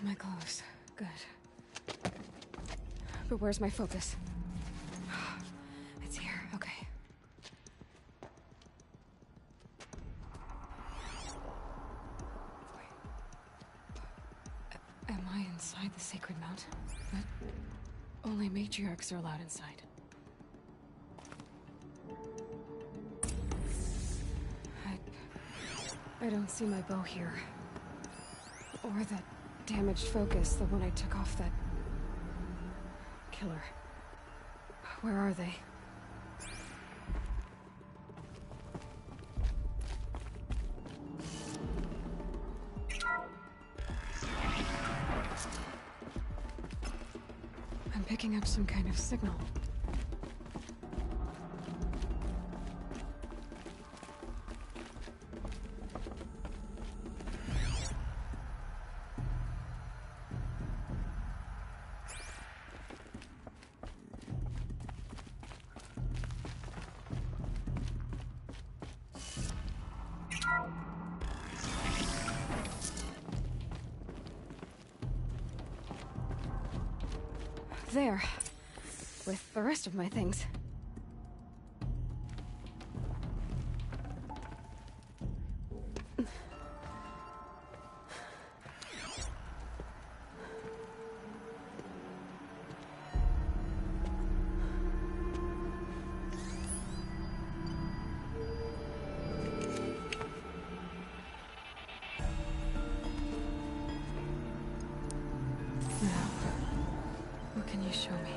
My clothes. Good. But where's my focus? It's here. Okay. Wait. Am I inside the sacred mountain? But only matriarchs are allowed inside. I don't see my bow here. Or that damaged focus, the one I took off that killer. Where are they? I'm picking up some kind of signal. There, with the rest of my things. Can you show me?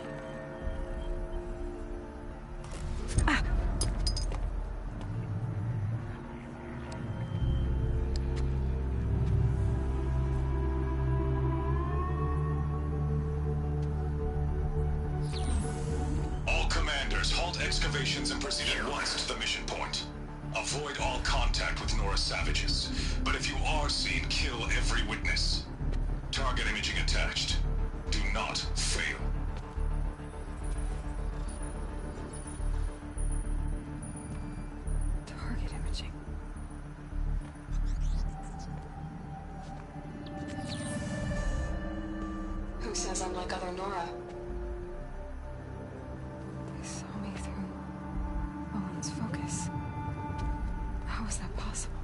Ah! All commanders, halt excavations and proceed at once to the mission point. Avoid all contact with Nora savages. But if you are seen, kill every witness. Target imaging attached. Do not fail. Target imaging. Who says I'm like other Nora? They saw me through Owen's focus. How is that possible?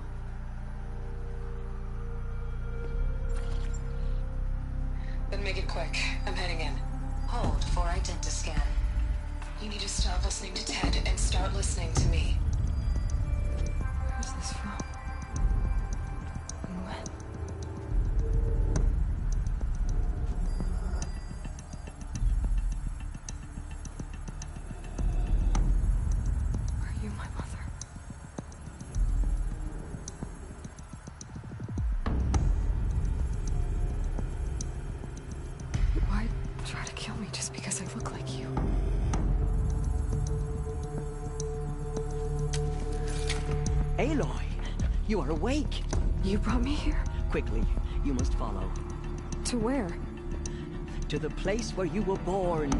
Then make it quick. I'm heading in. Hold for identiscan. You need to stop listening to Ted and start listening to me. Where's this from? And when? Are you my mother? Why try to kill me just because I look like you? Aloy, you are awake. You brought me here? Quickly, you must follow. To where? To the place where you were born.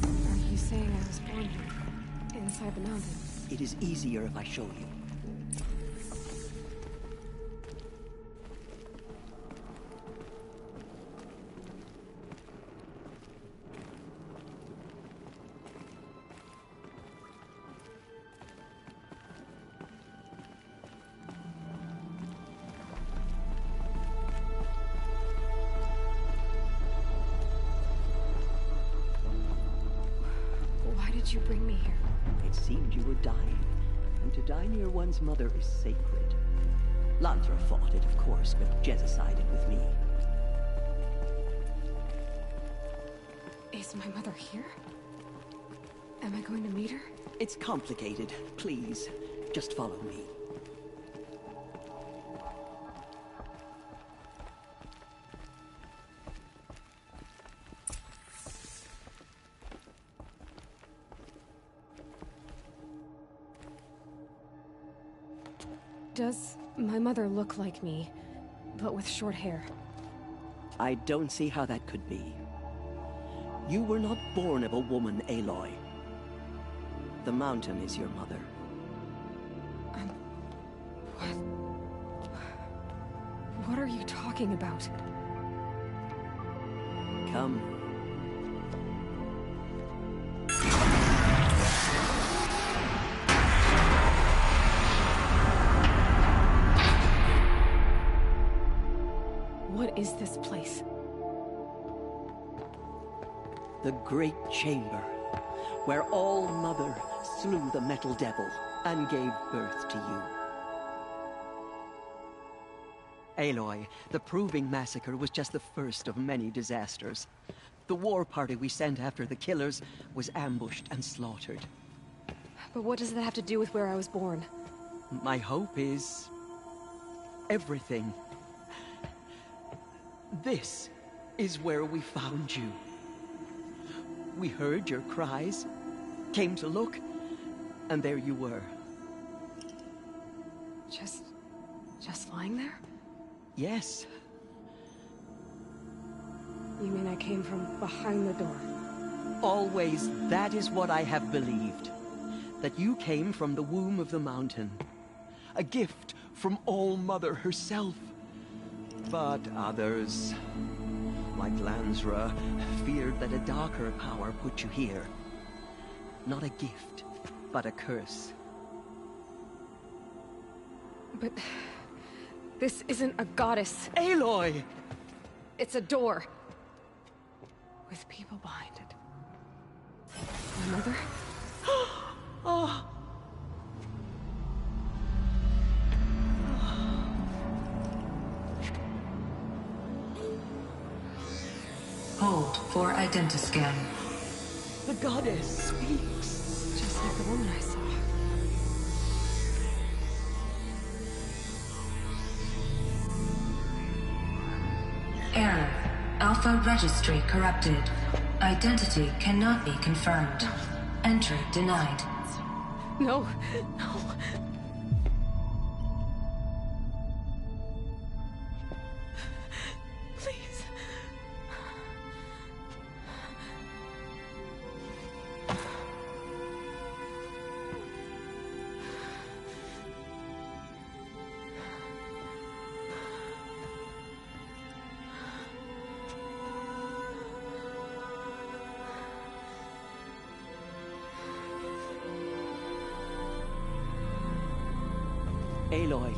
Are you saying I was born here? Inside the mountain? It is easier if I show you. Why did you bring me here? It seemed you were dying, and to die near one's mother is sacred. Lantra fought it, of course, but Jezza sided with me. Is my mother here? Am I going to meet her? It's complicated. Please, just follow me. Does my mother look like me, but with short hair? I don't see how that could be. You were not born of a woman, Aloy. The mountain is your mother. I'm What are you talking about? Come. What is this place? The Great Chamber, where All-Mother slew the Metal Devil and gave birth to you. Aloy, the Proving Massacre was just the first of many disasters. The war party we sent after the killers was ambushed and slaughtered. But what does that have to do with where I was born? My hope is... everything. This is where we found you. We heard your cries, came to look, and there you were. Just lying there? Yes. You mean I came from behind the door? Always, that is what I have believed. That you came from the womb of the mountain. A gift from All-Mother herself. But others, like Lansra, feared that a darker power put you here. Not a gift, but a curse. But... this isn't a goddess. Aloy! It's a door. With people behind it. My mother? Oh! Hold for identiscan. The goddess speaks. Just like the woman I saw. Error. Alpha registry corrupted. Identity cannot be confirmed. Entry denied. No, no. Please. Aloy,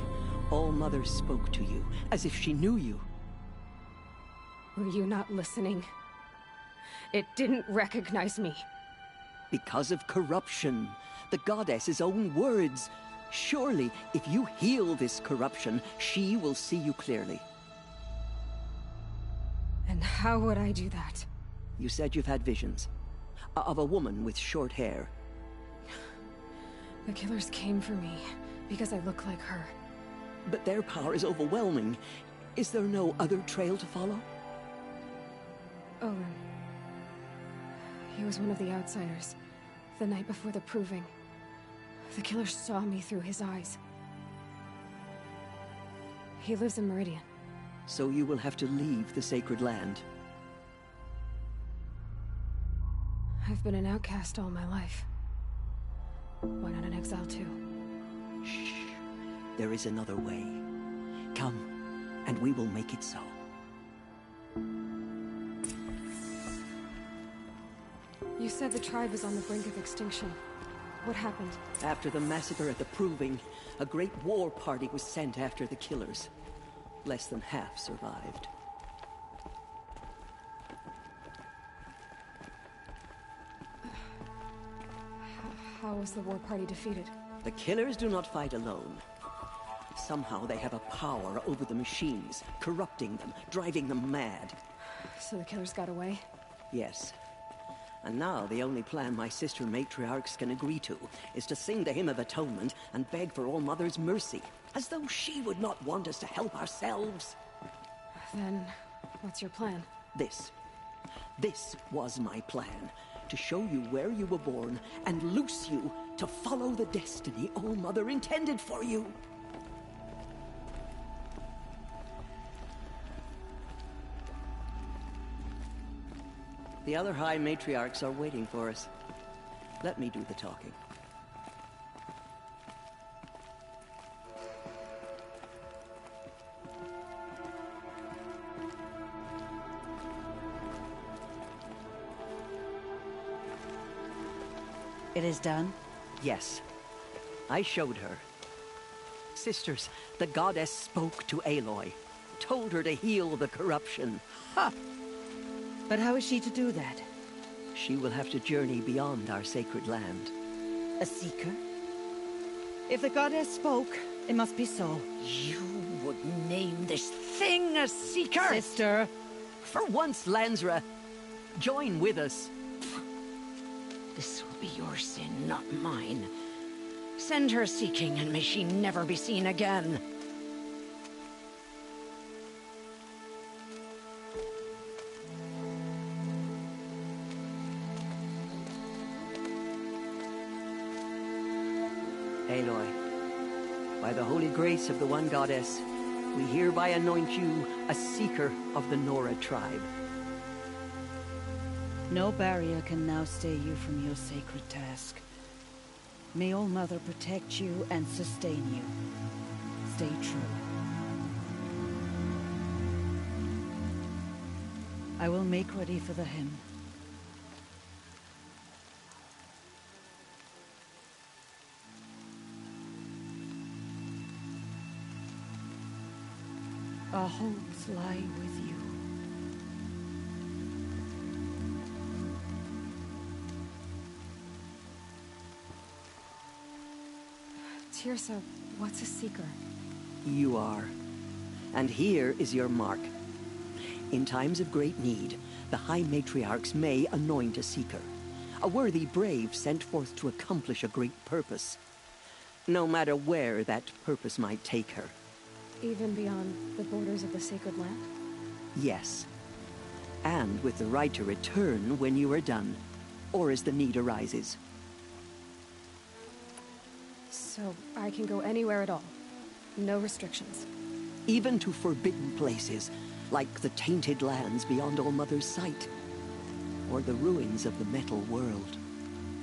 All-Mother spoke to you, as if she knew you. Were you not listening? It didn't recognize me. Because of corruption. The goddess's own words. Surely, if you heal this corruption, she will see you clearly. And how would I do that? You said you've had visions. Of a woman with short hair. The killers came for me because I look like her. But their power is overwhelming. Is there no other trail to follow? Owen. He was one of the outsiders. The night before the Proving. The killers saw me through his eyes. He lives in Meridian. So you will have to leave the sacred land. I've been an outcast all my life. Why not an exile too? Shh. There is another way. Come, and we will make it so. You said the tribe was on the brink of extinction. What happened? After the massacre at the Proving, a great war party was sent after the killers. Less than half survived. How was the war party defeated? The killers do not fight alone. Somehow they have a power over the machines, corrupting them, driving them mad. So the killers got away? Yes. And now the only plan my sister matriarchs can agree to is to sing the Hymn of Atonement and beg for All-Mother's mercy, as though she would not want us to help ourselves. Then, what's your plan? This was my plan. To show you where you were born and loose you to follow the destiny All-Mother intended for you. The other High Matriarchs are waiting for us. Let me do the talking. It is done? Yes. I showed her. Sisters, the goddess spoke to Aloy. Told her to heal the corruption. Ha! But how is she to do that? She will have to journey beyond our sacred land. A seeker? If the goddess spoke, it must be so. You would name this thing a seeker? Sister! For once, Lansra, join with us. This will be your sin, not mine. Send her seeking, and may she never be seen again. Aloy, by the holy grace of the one goddess, we hereby anoint you a seeker of the Nora tribe. No barrier can now stay you from your sacred task. May All Mother protect you and sustain you. Stay true. I will make ready for the hymn. Our hopes lie with you. Tirsa, what's a seeker? You are. And here is your mark. In times of great need, the High Matriarchs may anoint a seeker. A worthy brave sent forth to accomplish a great purpose. No matter where that purpose might take her. Even beyond the borders of the sacred land? Yes. And with the right to return when you are done, or as the need arises. So I can go anywhere at all? No restrictions? Even to forbidden places, like the tainted lands beyond All Mother's sight. Or the ruins of the metal world.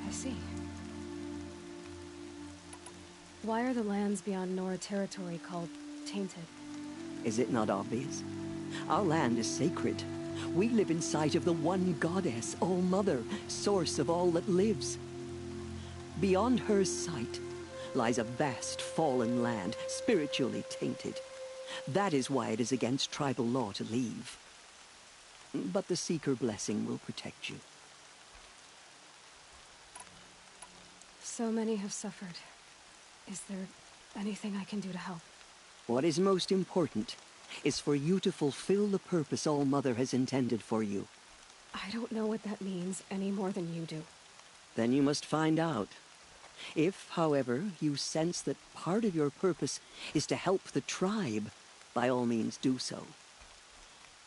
I see. Why are the lands beyond Nora territory called tainted? Is it not obvious? Our land is sacred. We live in sight of the one goddess, All Mother, source of all that lives. Beyond her sight lies a vast fallen land, spiritually tainted. That is why it is against tribal law to leave. But the Seeker blessing will protect you. So many have suffered. Is there anything I can do to help? What is most important is for you to fulfill the purpose All Mother has intended for you. I don't know what that means any more than you do. Then you must find out. If, however, you sense that part of your purpose is to help the tribe, by all means do so.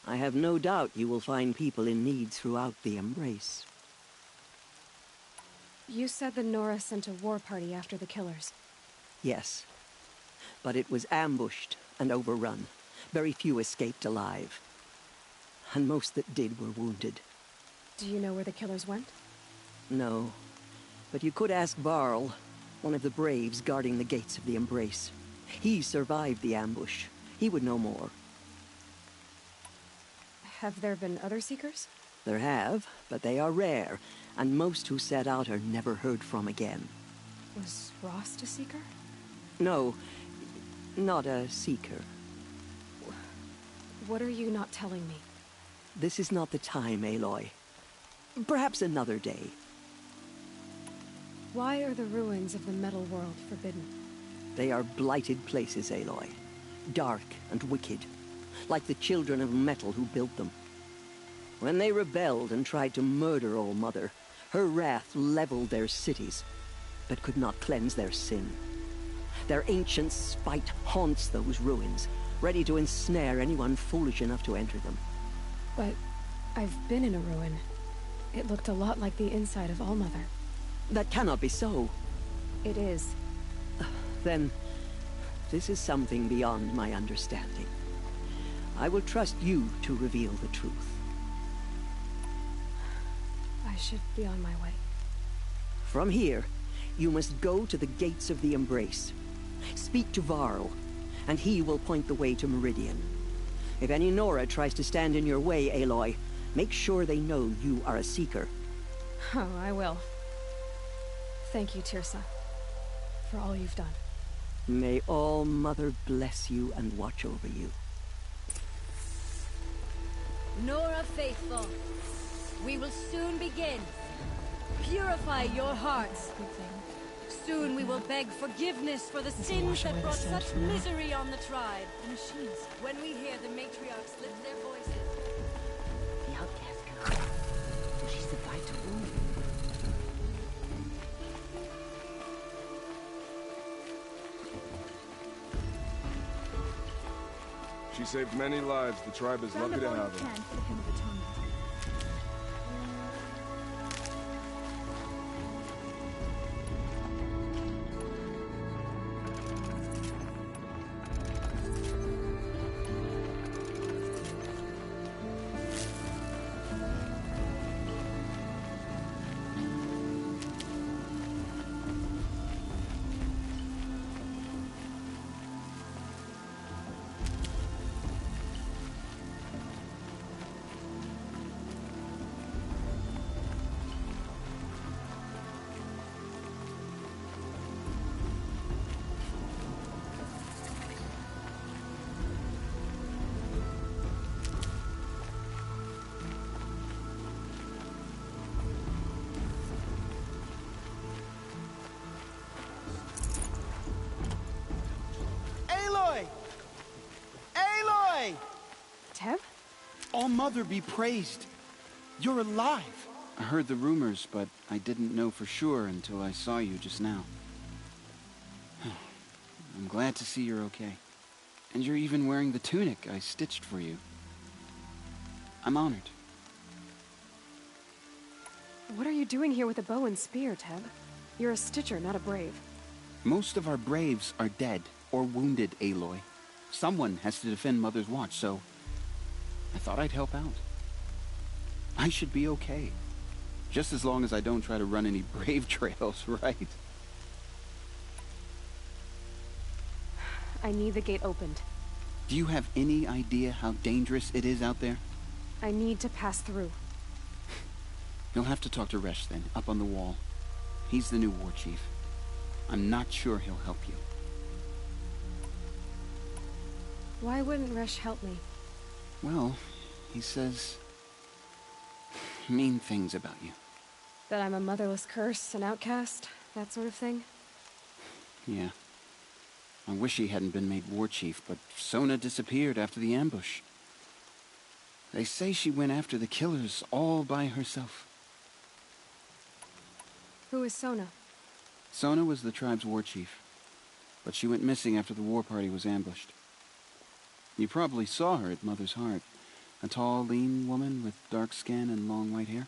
I have no doubt you will find people in need throughout the Embrace. You said the Nora sent a war party after the killers. Yes. But it was ambushed and overrun. Very few escaped alive. And most that did were wounded. Do you know where the killers went? No. But you could ask Varl, one of the braves guarding the gates of the Embrace. He survived the ambush. He would know more. Have there been other Seekers? There have, but they are rare, and most who set out are never heard from again. Was Rost a Seeker? No, not a Seeker. What are you not telling me? This is not the time, Aloy. Perhaps another day. Why are the ruins of the metal world forbidden? They are blighted places, Aloy. Dark and wicked, like the children of metal who built them. When they rebelled and tried to murder All Mother, her wrath leveled their cities, but could not cleanse their sin. Their ancient spite haunts those ruins, ready to ensnare anyone foolish enough to enter them. But I've been in a ruin. It looked a lot like the inside of All Mother. That cannot be so. It is. Then, this is something beyond my understanding. I will trust you to reveal the truth. I should be on my way. From here, you must go to the gates of the Embrace. Speak to Varl, and he will point the way to Meridian. If any Nora tries to stand in your way, Aloy, make sure they know you are a Seeker. Oh, I will. Thank you, Tirsa, for all you've done. May All Mother bless you and watch over you. Nora Faithful, we will soon begin. Purify your hearts. Soon we will beg forgiveness for the sins that brought such misery on the tribe. The machines. When we hear the matriarchs lift their voices. The outcast girl. She's the fight to wound. She saved many lives. The tribe is lucky to have her. Aloy! Aloy! Teb? All Mother be praised. You're alive. I heard the rumors, but I didn't know for sure until I saw you just now. I'm glad to see you're okay. And you're even wearing the tunic I stitched for you. I'm honored. What are you doing here with a bow and spear, Teb? You're a stitcher, not a brave. Most of our braves are dead or wounded, Aloy. Someone has to defend Mother's watch, so I thought I'd help out. I should be okay. Just as long as I don't try to run any brave trails, right? I need the gate opened. Do you have any idea how dangerous it is out there? I need to pass through. You'll have to talk to Resh then, up on the wall. He's the new war chief. I'm not sure he'll help you. Why wouldn't Resh help me? Well, he says mean things about you. That I'm a motherless curse, an outcast, that sort of thing? Yeah. I wish he hadn't been made war chief, but Sona disappeared after the ambush. They say she went after the killers all by herself. Who is Sona? Sona was the tribe's war chief, but she went missing after the war party was ambushed. You probably saw her at Mother's Heart. A tall, lean woman with dark skin and long white hair.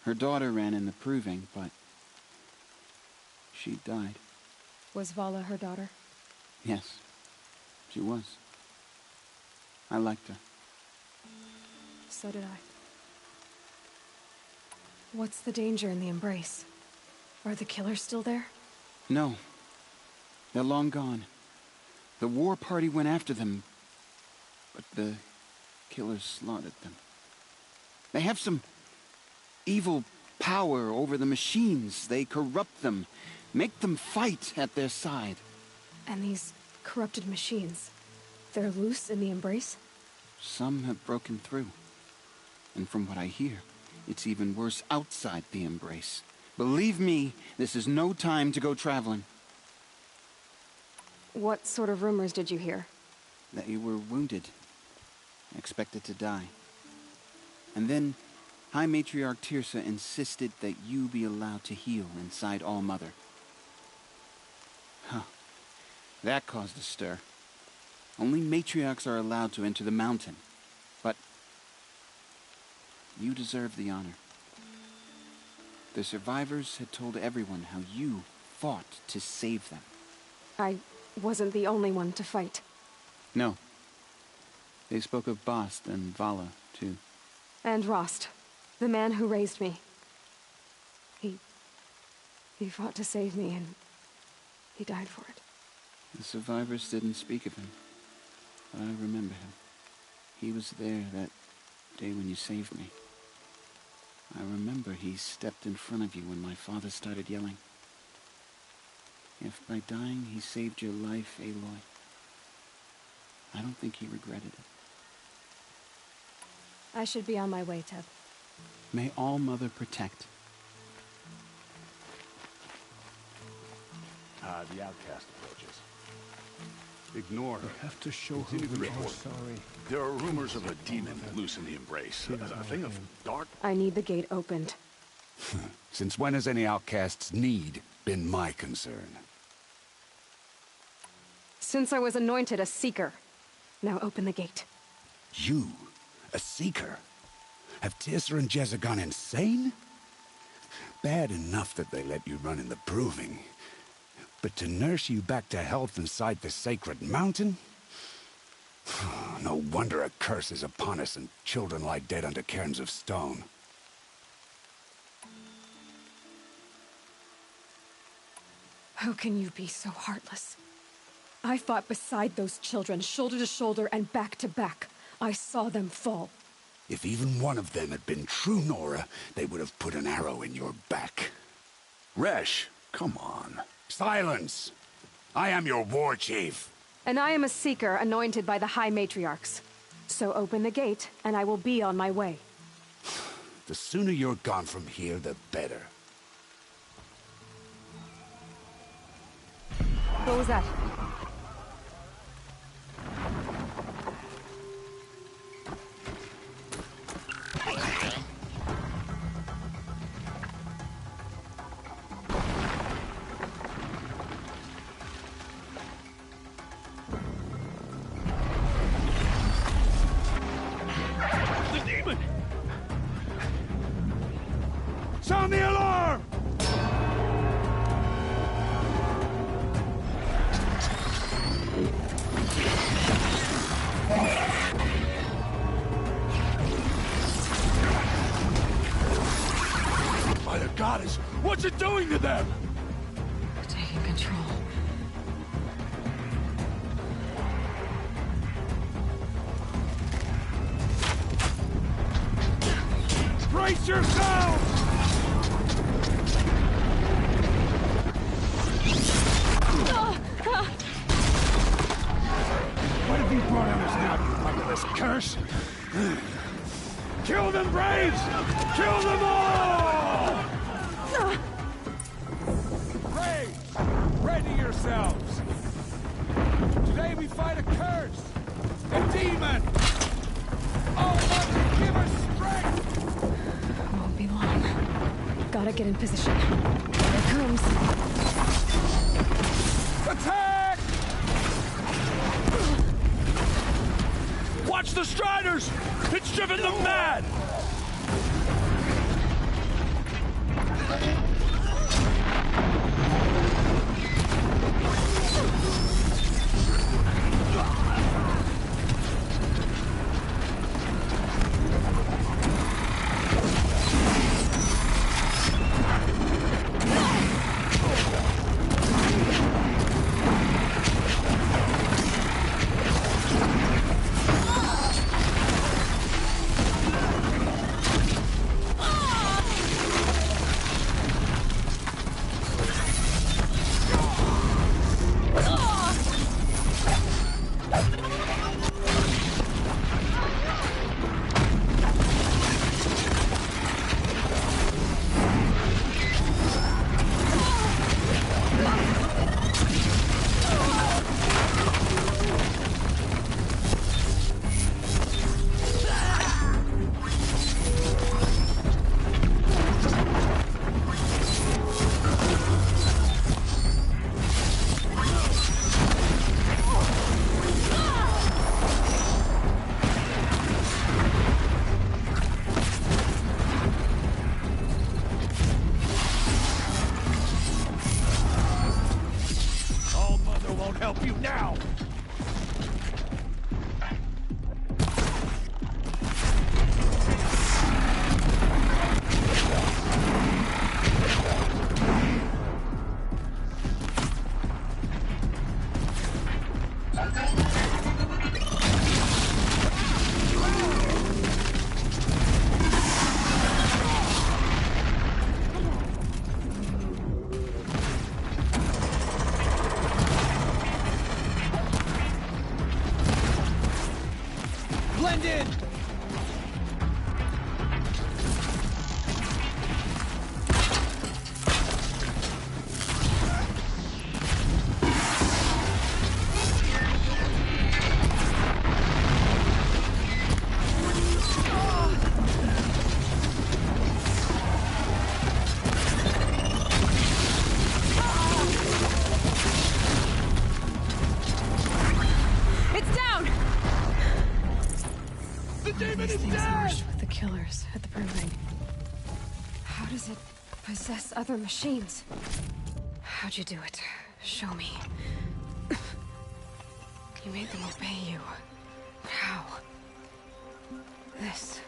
Her daughter ran in the proving, but she died. Was Vala her daughter? Yes, she was. I liked her. So did I. What's the danger in the embrace? Are the killers still there? No. They're long gone. The war party went after them, but the killers slaughtered them. They have some evil power over the machines. They corrupt them, make them fight at their side. And these corrupted machines, they're loose in the embrace? Some have broken through. And from what I hear, it's even worse outside the embrace. Believe me, this is no time to go traveling. What sort of rumors did you hear? That you were wounded, expected to die. And then High Matriarch Tirsa insisted that you be allowed to heal inside All Mother. Huh. That caused a stir. Only matriarchs are allowed to enter the mountain. But you deserve the honor. The survivors had told everyone how you fought to save them. I wasn't the only one to fight. No. They spoke of Bast and Vala, too. And Rost, the man who raised me. He fought to save me, and he died for it. The survivors didn't speak of him, but I remember him. He was there that day when you saved me. I remember he stepped in front of you when my father started yelling. If by dying he saved your life, Aloy, I don't think he regretted it. I should be on my way, Teb. May All-Mother protect. The outcast approaches. Ignore her. We have to show Continue her the we are report. sorry. There are rumors of a demon loose in the Embrace. A thing of dark... I need the gate opened. Since when has any outcast's need been my concern? Since I was anointed a Seeker. Now open the gate. You? A Seeker? Have Teersa and Jezza gone insane? Bad enough that they let you run in the Proving. But to nurse you back to health inside the sacred mountain? No wonder a curse is upon us and children lie dead under cairns of stone. How can you be so heartless? I fought beside those children, shoulder to shoulder and back to back. I saw them fall. If even one of them had been true Nora, they would have put an arrow in your back. Resh, come on. Silence! I am your war chief. And I am a Seeker anointed by the High Matriarchs. So open the gate, and I will be on my way. The sooner you're gone from here, the better. What was that? Sound the alarm! By the goddess, what's it doing to them? Taking control. Brace yourselves! What have you brought on us now, you motherless curse? Kill them, Braves! Kill them all! Braves, ready yourselves! Today we fight a curse! A demon! Oh, Mother, give us strength! Won't be long. Gotta get in position. Here it comes. Attack! Watch the Striders! It's driven them mad! blend in! It's down! The demon These is things dead! merged with the killers at the proving. How does it possess other machines? How'd you do it? Show me. You made them obey you. How? This.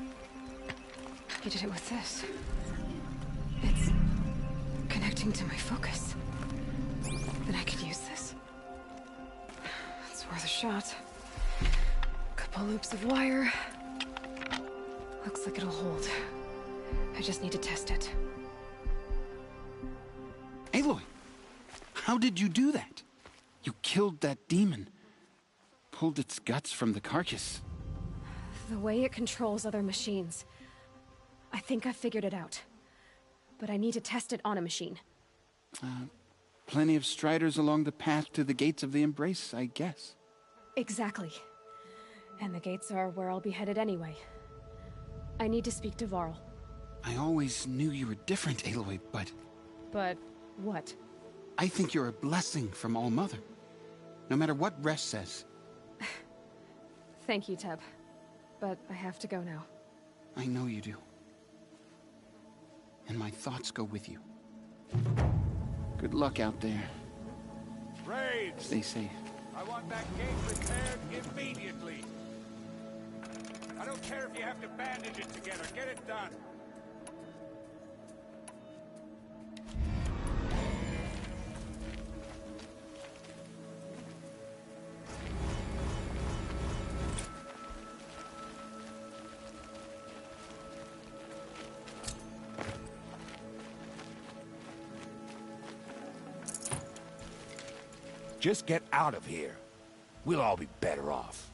You did it with this. It's connecting to my focus. Then I could use this. It's worth a shot. Couple loops of wire. Looks like it'll hold. I just need to test it. Aloy, how did you do that? You killed that demon. Pulled its guts from the carcass. The way it controls other machines. I think I figured it out. But I need to test it on a machine. Plenty of striders along the path to the gates of the Embrace, I guess. Exactly. And the gates are where I'll be headed anyway. I need to speak to Varl. I always knew you were different, Aloy, but... But what? I think you're a blessing from All-Mother. No matter what Resh says. Thank you, Teb. But I have to go now. I know you do. And my thoughts go with you. Good luck out there. Raids! Stay safe. I want that gate repaired immediately. I don't care if you have to bandage it together. Get it done. Just get out of here. We'll all be better off.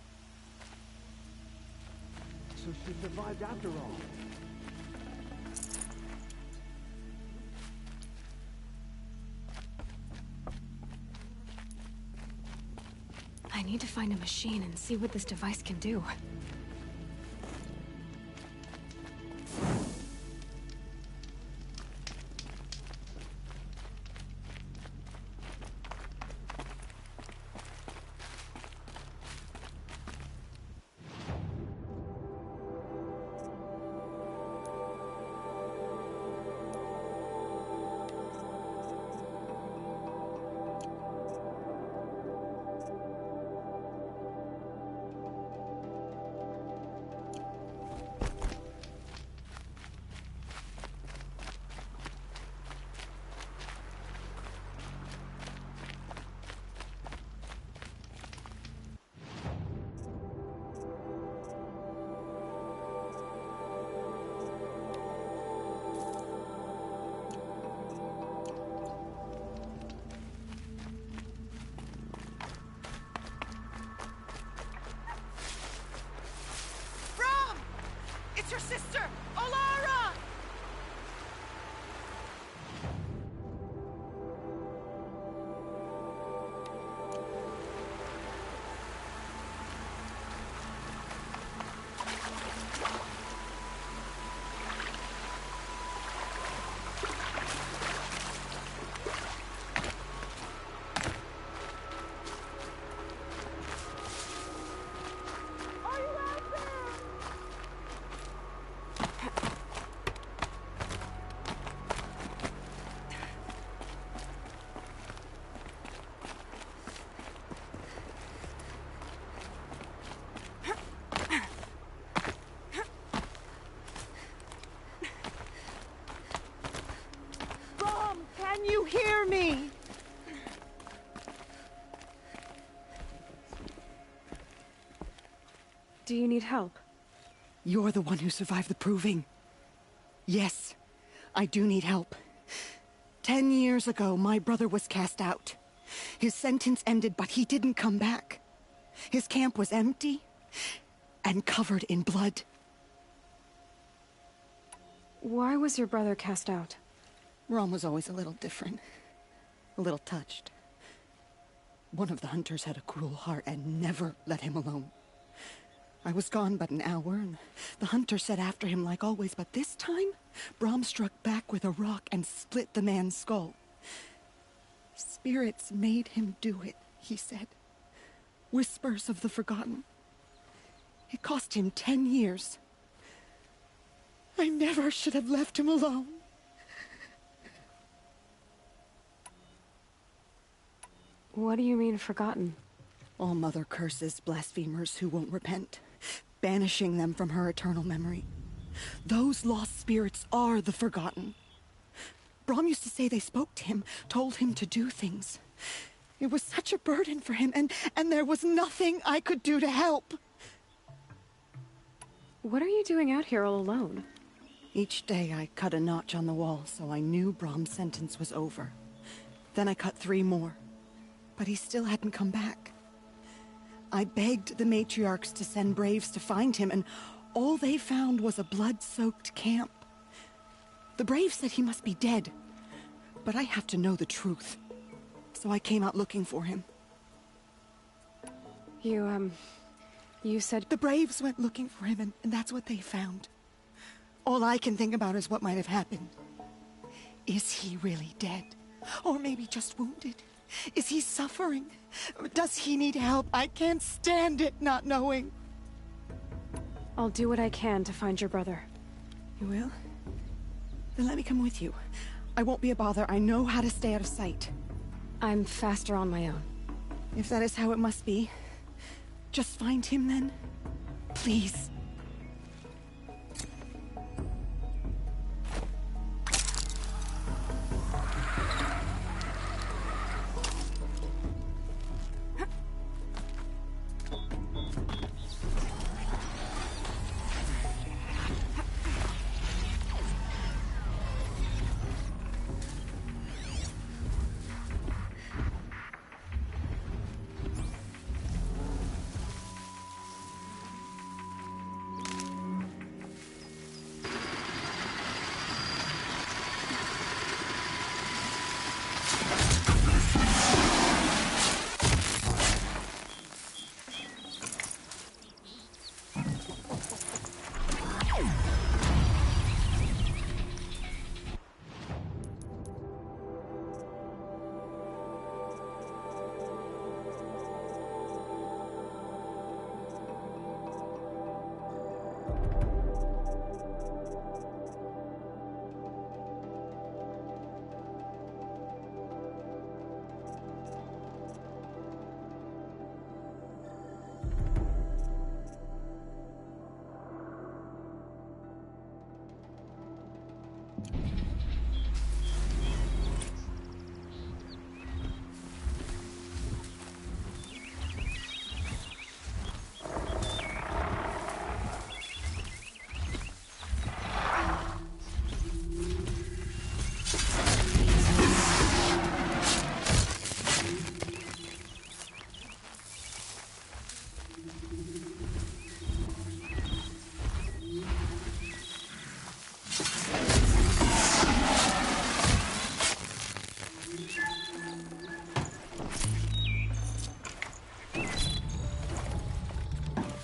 So she survived after all. I need to find a machine and see what this device can do. Your sister, Olara! Can you hear me? Do you need help? You're the one who survived the proving. Yes, I do need help. 10 years ago, my brother was cast out. His sentence ended, but he didn't come back. His camp was empty, and covered in blood. Why was your brother cast out? Rom was always a little different. A little touched. One of the hunters had a cruel heart and never let him alone. I was gone but an hour, and the hunter set after him like always, but this time, Brom struck back with a rock and split the man's skull. Spirits made him do it, he said. Whispers of the forgotten. It cost him 10 years. I never should have left him alone. What do you mean, forgotten? All Mother curses blasphemers who won't repent, banishing them from her eternal memory. Those lost spirits are the forgotten. Brom used to say they spoke to him, told him to do things. It was such a burden for him, and there was nothing I could do to help. What are you doing out here all alone? Each day I cut a notch on the wall, so I knew Brom's sentence was over. Then I cut 3 more, but he still hadn't come back. I begged the matriarchs to send braves to find him, and all they found was a blood-soaked camp. The braves said he must be dead, but I have to know the truth. So I came out looking for him. You said... The braves went looking for him, and that's what they found. All I can think about is what might have happened. Is he really dead? Or maybe just wounded? Is he suffering? Does he need help? I can't stand it not knowing. I'll do what I can to find your brother. You will? Then let me come with you. I won't be a bother. I know how to stay out of sight. I'm faster on my own. If that is how it must be, just find him then. Please.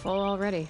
Full already.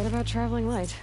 Forget about traveling light.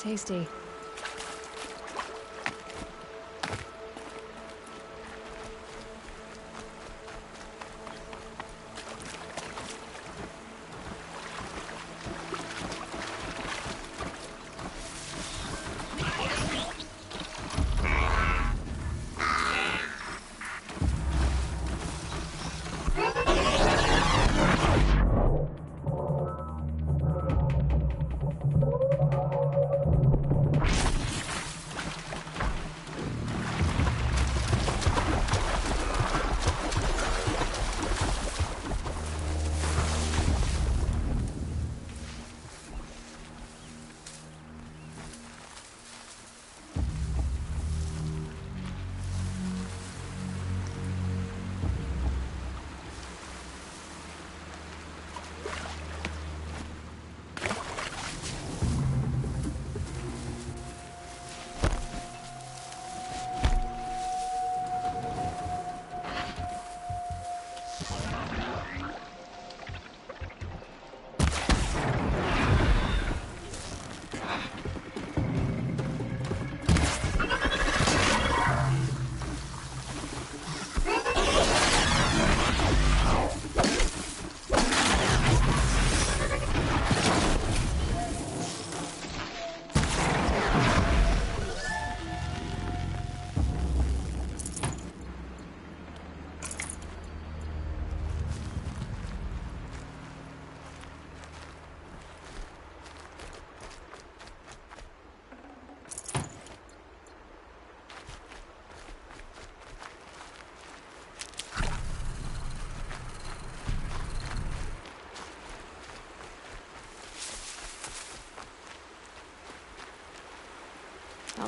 Tasty.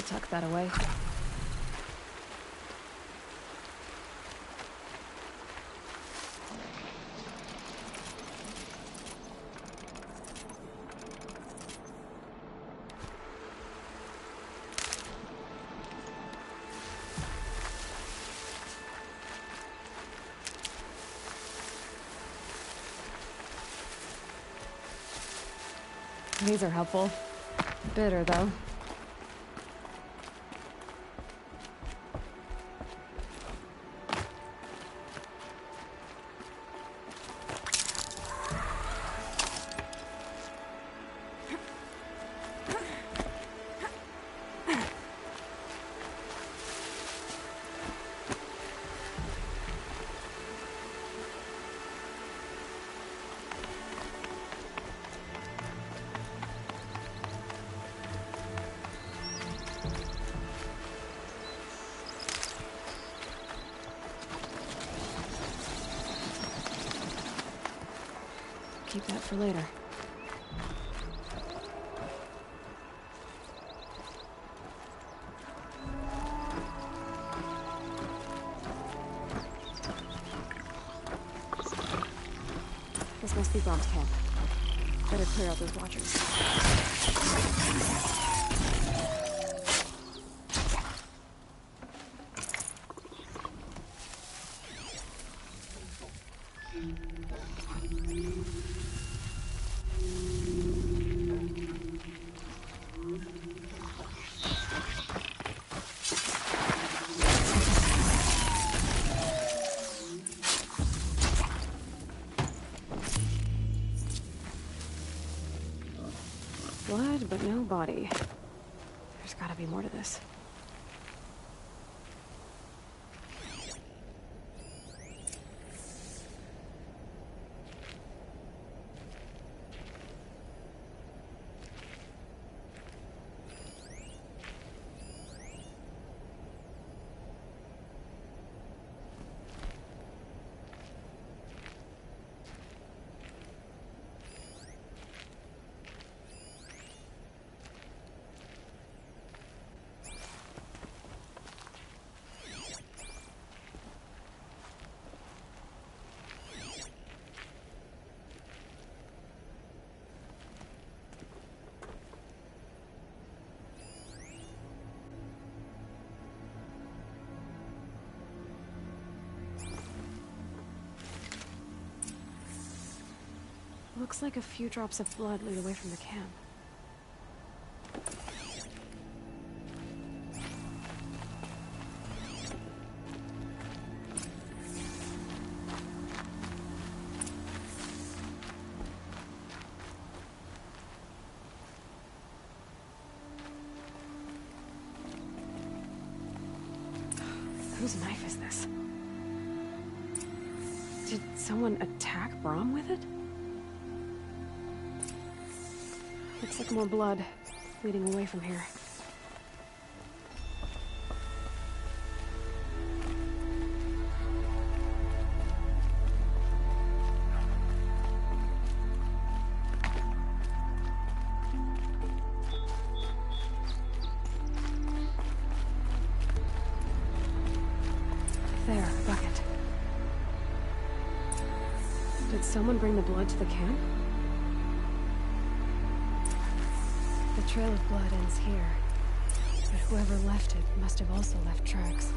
tuck that away. These are helpful. Bitter, though. Keep that for later. This must be Brom's camp. Better clear out those watchers. Blood, but no body. There's gotta be more to this. Looks like a few drops of blood lead away from the camp. Whose knife is this? Did someone attack Brom with it? Looks like more blood leading away from here. There, a bucket. Did someone bring the blood to the camp? The trail of blood ends here, but whoever left it must have also left tracks.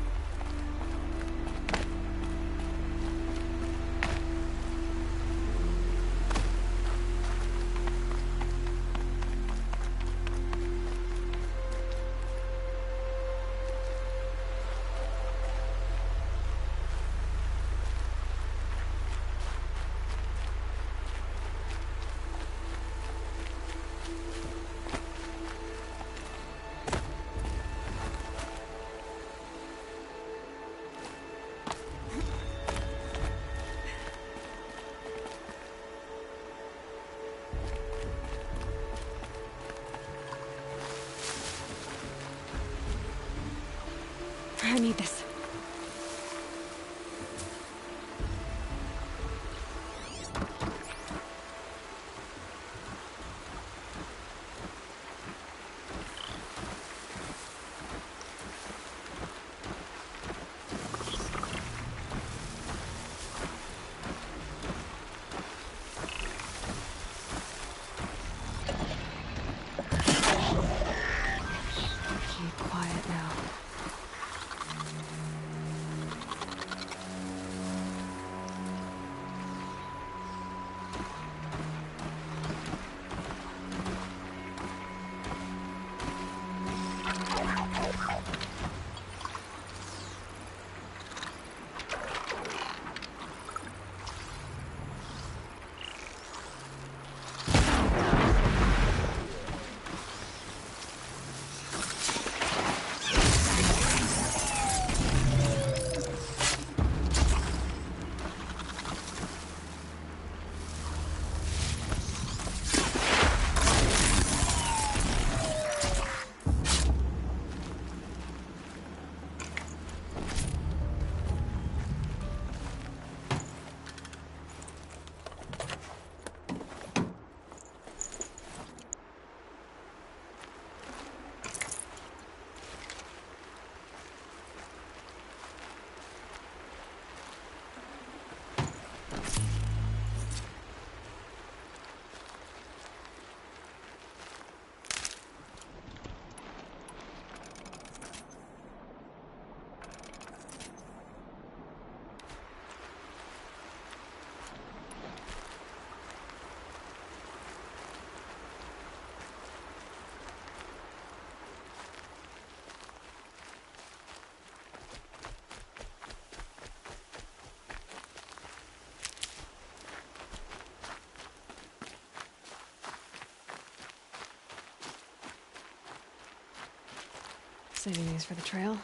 Saving these for the trail.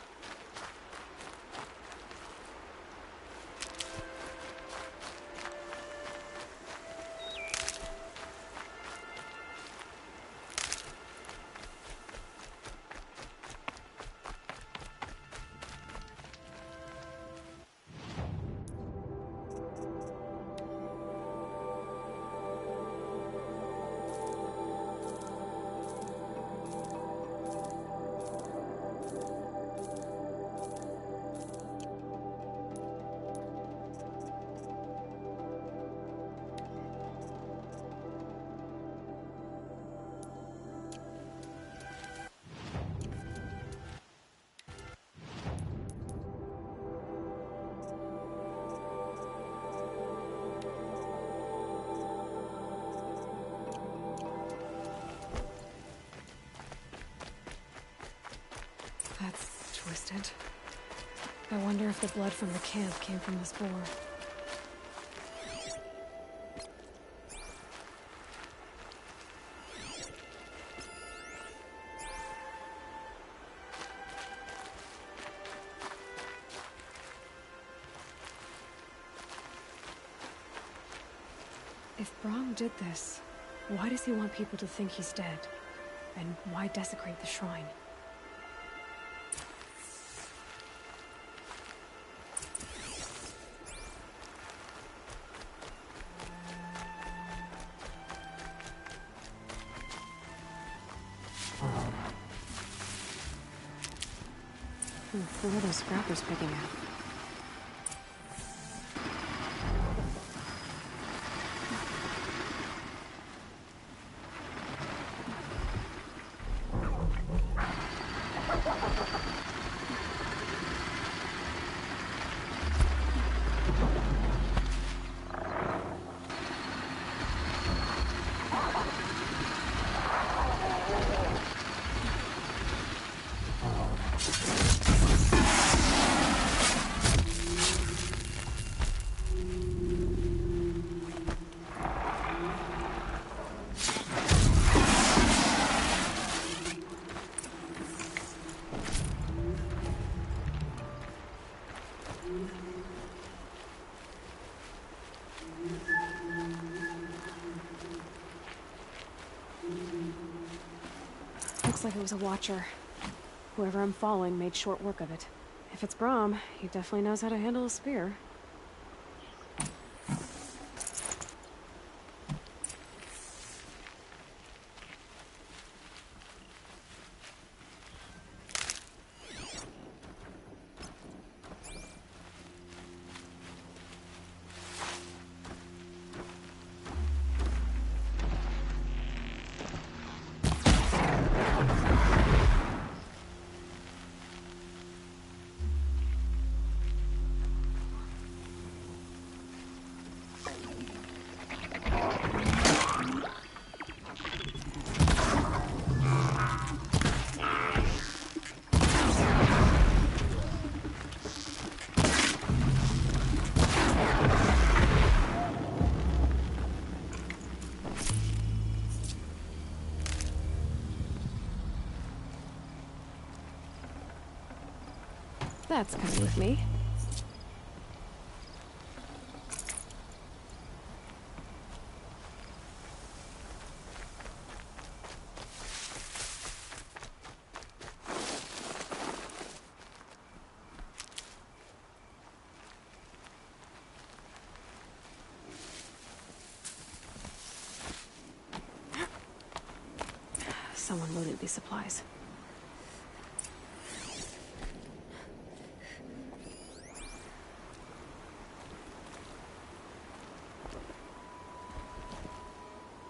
That's twisted. I wonder if the blood from the camp came from this boar. If Brahm did this, why does he want people to think he's dead? And why desecrate the shrine? Who are those scrappers picking at? Looks like it was a watcher. Whoever I'm following made short work of it. If it's Brahm, he definitely knows how to handle a spear. That's coming with me. Someone loaded these supplies.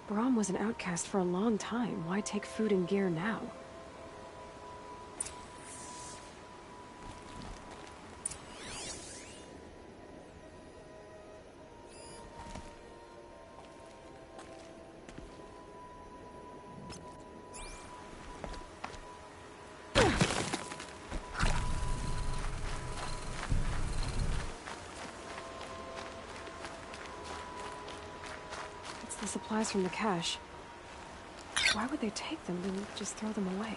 Brahm was an outcast for a long time. Why take food and gear now? The supplies from the cache. Why would they take them and just throw them away?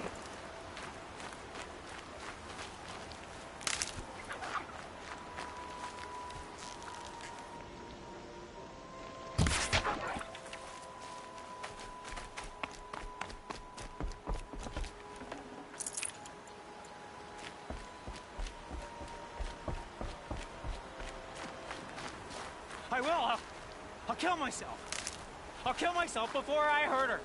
I will. I'll kill myself. I'll kill myself before I hurt her.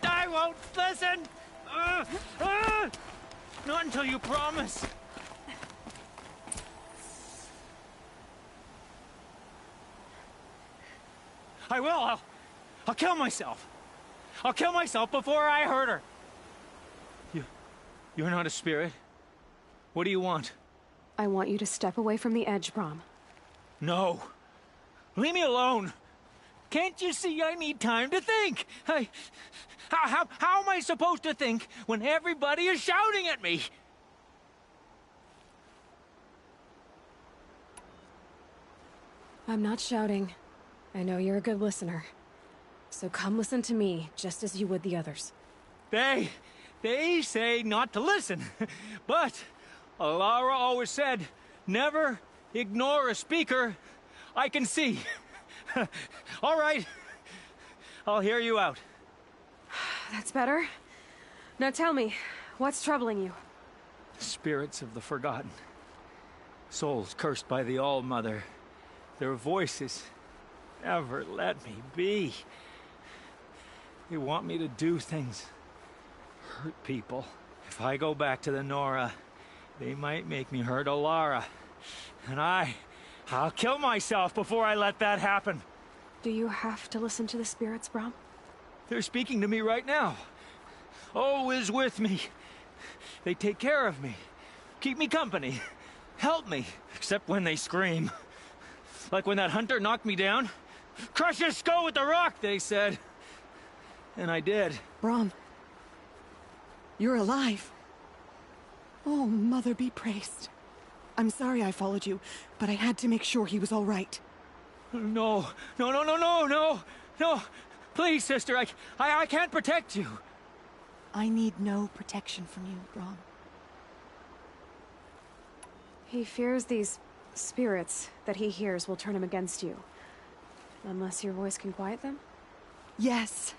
I won't listen! Not until you promise. I will. I'll kill myself. I'll kill myself before I hurt her. You're not a spirit. What do you want? I want you to step away from the edge, Brom. No. Leave me alone. Can't you see I need time to think? How am I supposed to think when everybody is shouting at me? I'm not shouting. I know you're a good listener. So come listen to me, just as you would the others. They say not to listen. But Alara always said, never ignore a speaker I can see. All right. I'll hear you out. That's better. Now tell me, what's troubling you? Spirits of the forgotten. Souls cursed by the All-Mother. Their voices never let me be. They want me to do things. Hurt people. If I go back to the Nora, they might make me hurt Alara. And I'll kill myself before I let that happen. Do you have to listen to the spirits, Brom? They're speaking to me right now. Oh is with me. They take care of me. Keep me company. Help me. Except when they scream. Like when that hunter knocked me down. Crush his skull with the rock, they said. And I did. Brom. You're alive. Oh, Mother be praised. I'm sorry I followed you, but I had to make sure he was all right. No. Please, sister, I can't protect you. I need no protection from you, Brom. He fears these spirits that he hears will turn him against you. Unless your voice can quiet them? Yes.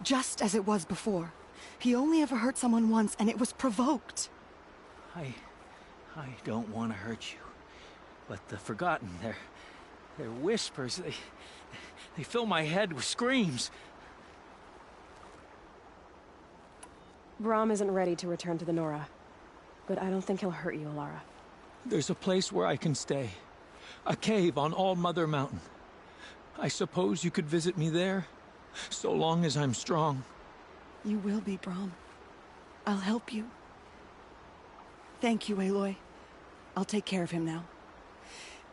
Just as it was before. He only ever hurt someone once, and it was provoked. I don't want to hurt you. But the Forgotten, their whispers, they fill my head with screams. Brom isn't ready to return to the Nora. But I don't think he'll hurt you, Alara. There's a place where I can stay. A cave on All-Mother Mountain. I suppose you could visit me there? So long as I'm strong. You will be, Brom. I'll help you. Thank you, Aloy. I'll take care of him now.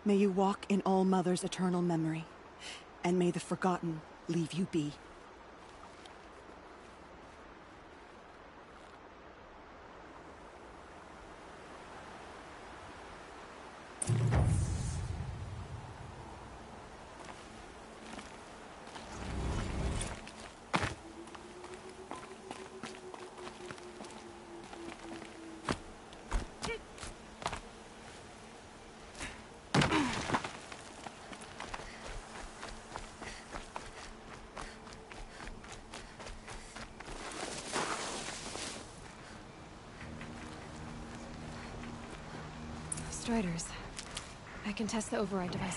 May you walk in All-Mother's eternal memory. And may the Forgotten leave you be. Striders. I can test the override device.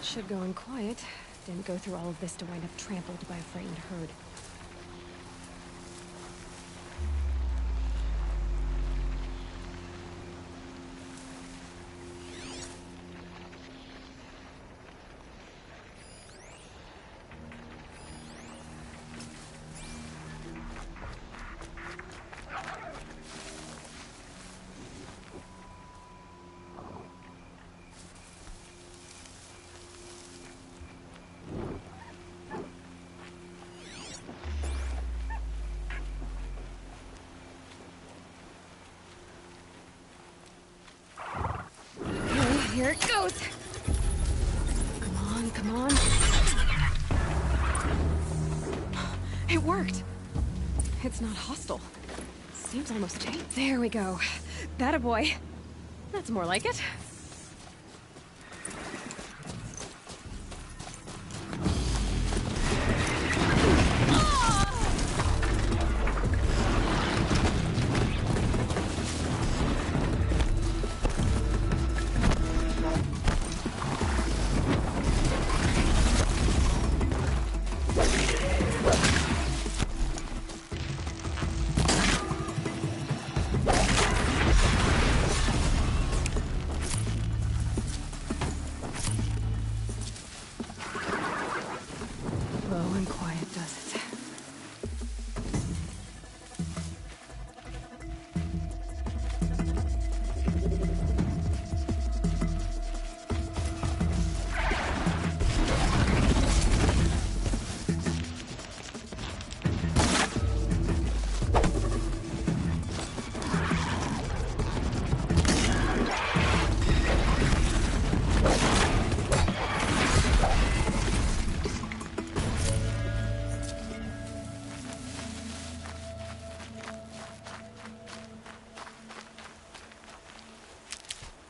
Should go in quiet. Didn't go through all of this to wind up trampled by a frightened herd. Here it goes! Come on. It worked! It's not hostile. Seems almost tame. There we go. That a boy. That's more like it. Low and quiet does it.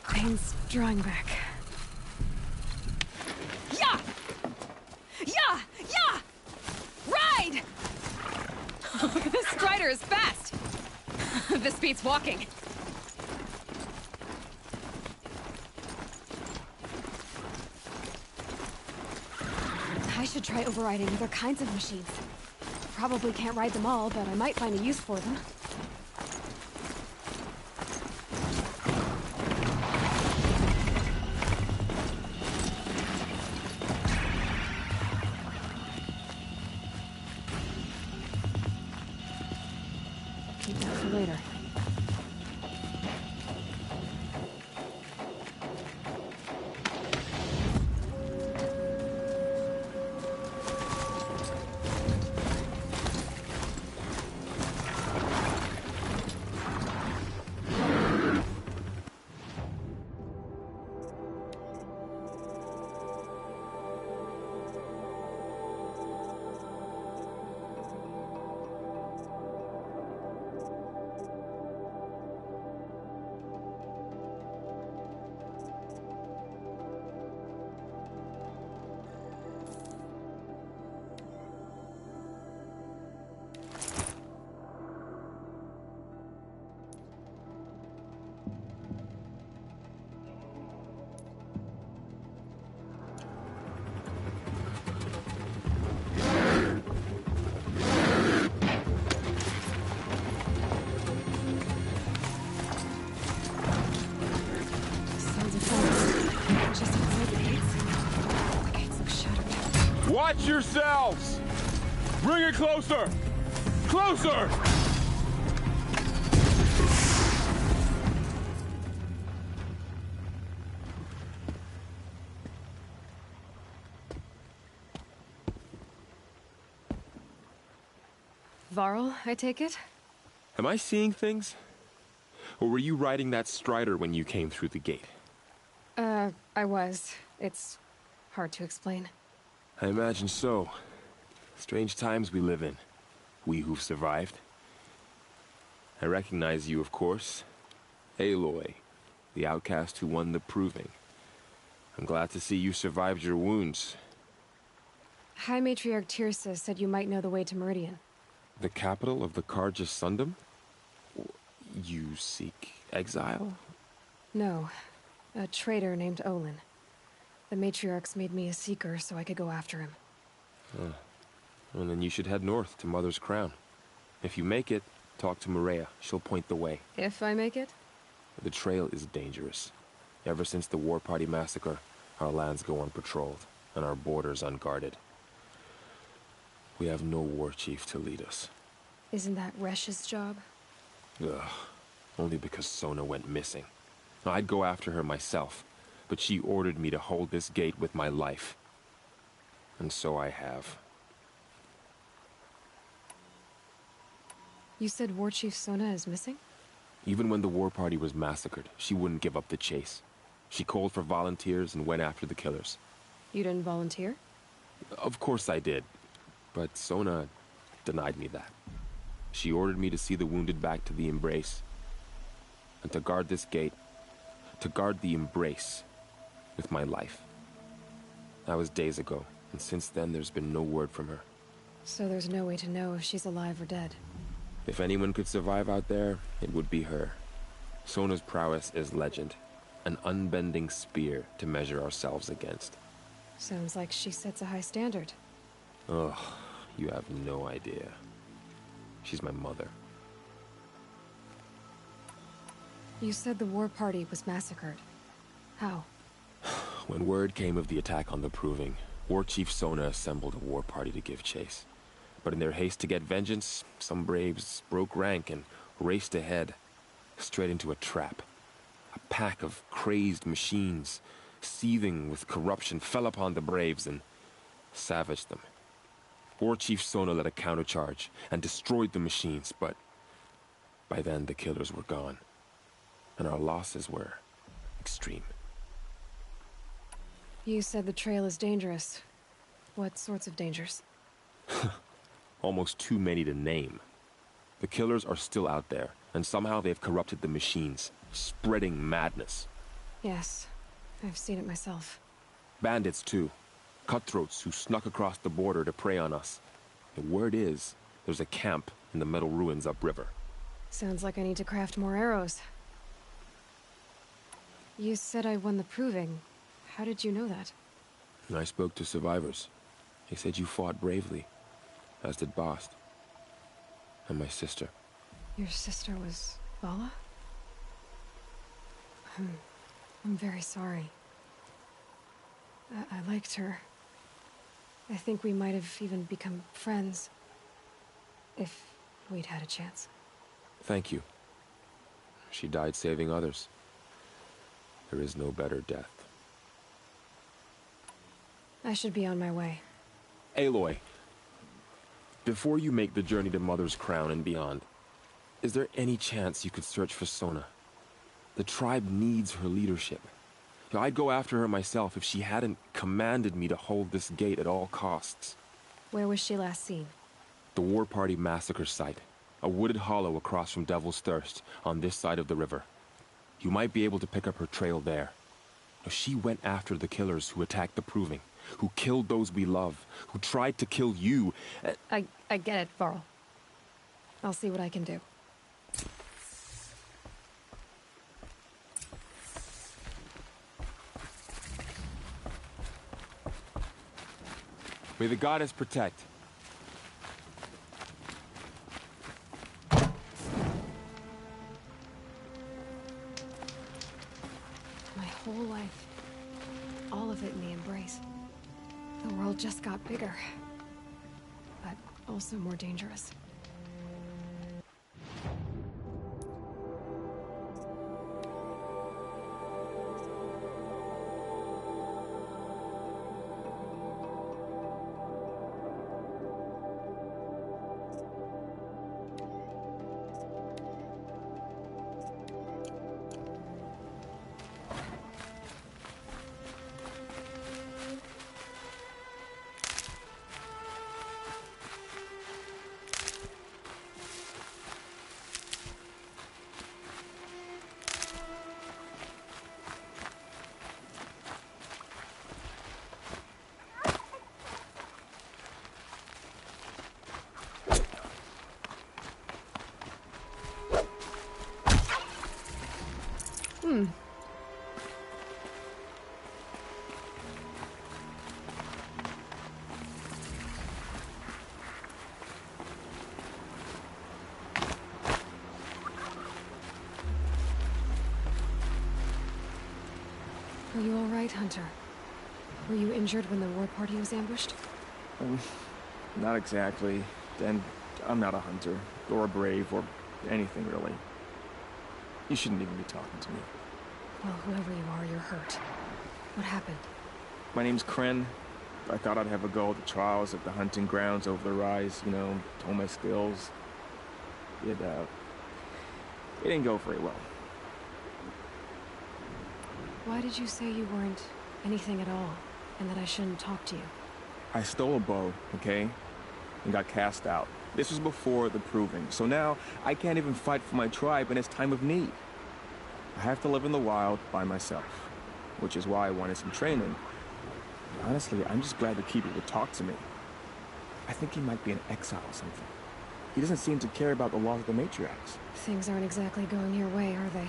Pain's drawing back. Yeah! Yeah! Yeah! Ride! This strider is fast! This beats walking. I should try overriding other kinds of machines. Probably can't ride them all, but I might find a use for them. Keep that for later. Watch yourselves! Bring it closer! Closer! Varl, I take it? Am I seeing things? Or were you riding that strider when you came through the gate? I was. It's hard to explain. I imagine so. Strange times we live in. We who've survived. I recognize you, of course. Aloy, the outcast who won the proving. I'm glad to see you survived your wounds. High Matriarch Tirsa said you might know the way to Meridian. The capital of the Carja Sundom? You seek exile? No. A traitor named Olin. The Matriarchs made me a seeker so I could go after him. Well, then you should head north to Mother's Crown. If you make it, talk to Maria. She'll point the way. If I make it? The trail is dangerous. Ever since the War Party massacre, our lands go unpatrolled, and our borders unguarded. We have no war chief to lead us. Isn't that Resh's job? Ugh. Only because Sona went missing. I'd go after her myself, but she ordered me to hold this gate with my life. And so I have. You said War Chief Sona is missing? Even when the War Party was massacred, she wouldn't give up the chase. She called for volunteers and went after the killers. You didn't volunteer? Of course I did. But Sona denied me that. She ordered me to see the wounded back to the Embrace. And to guard this gate, to guard the Embrace with my life. That was days ago, and since then there's been no word from her. So there's no way to know if she's alive or dead. If anyone could survive out there, it would be her. Sona's prowess is legend. An unbending spear to measure ourselves against. Sounds like she sets a high standard. Ugh, you have no idea. She's my mother. You said the war party was massacred. How? When word came of the attack on the Proving, War Chief Sona assembled a war party to give chase. But in their haste to get vengeance, some braves broke rank and raced ahead, straight into a trap. A pack of crazed machines, seething with corruption, fell upon the braves and savaged them. War Chief Sona led a countercharge and destroyed the machines, but by then the killers were gone, and our losses were extreme. You said the trail is dangerous. What sorts of dangers? Almost too many to name. The killers are still out there, and somehow they've corrupted the machines, spreading madness. Yes, I've seen it myself. Bandits, too. Cutthroats who snuck across the border to prey on us. The word is, there's a camp in the metal ruins upriver. Sounds like I need to craft more arrows. You said I won the Proving. How did you know that? I spoke to survivors. They said you fought bravely, as did Bast. And my sister. Your sister was Vala? I'm very sorry. I liked her. I think we might have even become friends. If we'd had a chance. Thank you. She died saving others. There is no better death. I should be on my way. Aloy, before you make the journey to Mother's Crown and beyond, is there any chance you could search for Sona? The tribe needs her leadership. I'd go after her myself if she hadn't commanded me to hold this gate at all costs. Where was she last seen? The War Party massacre site. A wooded hollow across from Devil's Thirst, on this side of the river. You might be able to pick up her trail there. She went after the killers who attacked the Proving, who killed those we love, who tried to kill you. I get it, Varl. I'll see what I can do. May the goddess protect. My whole life, all of it in the embrace. The world just got bigger, but also more dangerous. Are you all right, Hunter? Were you injured when the war party was ambushed? Not exactly. And I'm not a hunter, or a brave, or anything really. You shouldn't even be talking to me. Well, whoever you are, you're hurt. What happened? My name's Kren. I thought I'd have a go at the trials at the hunting grounds over the rise, you know, hone my skills. It didn't go very well. Why did you say you weren't anything at all, and that I shouldn't talk to you? I stole a bow, okay? And got cast out. This was before the Proving, so now I can't even fight for my tribe in its time of need. I have to live in the wild by myself, which is why I wanted some training. Honestly, I'm just glad the Keeper would talk to me. I think he might be in exile or something. He doesn't seem to care about the laws of the matriarchs. Things aren't exactly going your way, are they?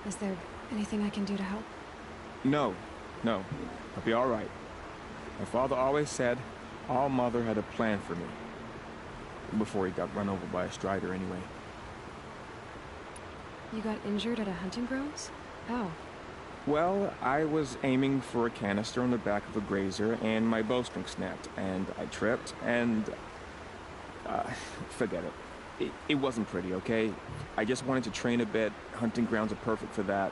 Is there anything I can do to help? No. I'll be all right. My father always said, All Mother had a plan for me. Before he got run over by a strider, anyway. You got injured at a hunting grounds? How? Well, I was aiming for a canister on the back of a grazer, and my bowstring snapped, and I tripped, and... forget it. It wasn't pretty, okay? I just wanted to train a bit. Hunting grounds are perfect for that.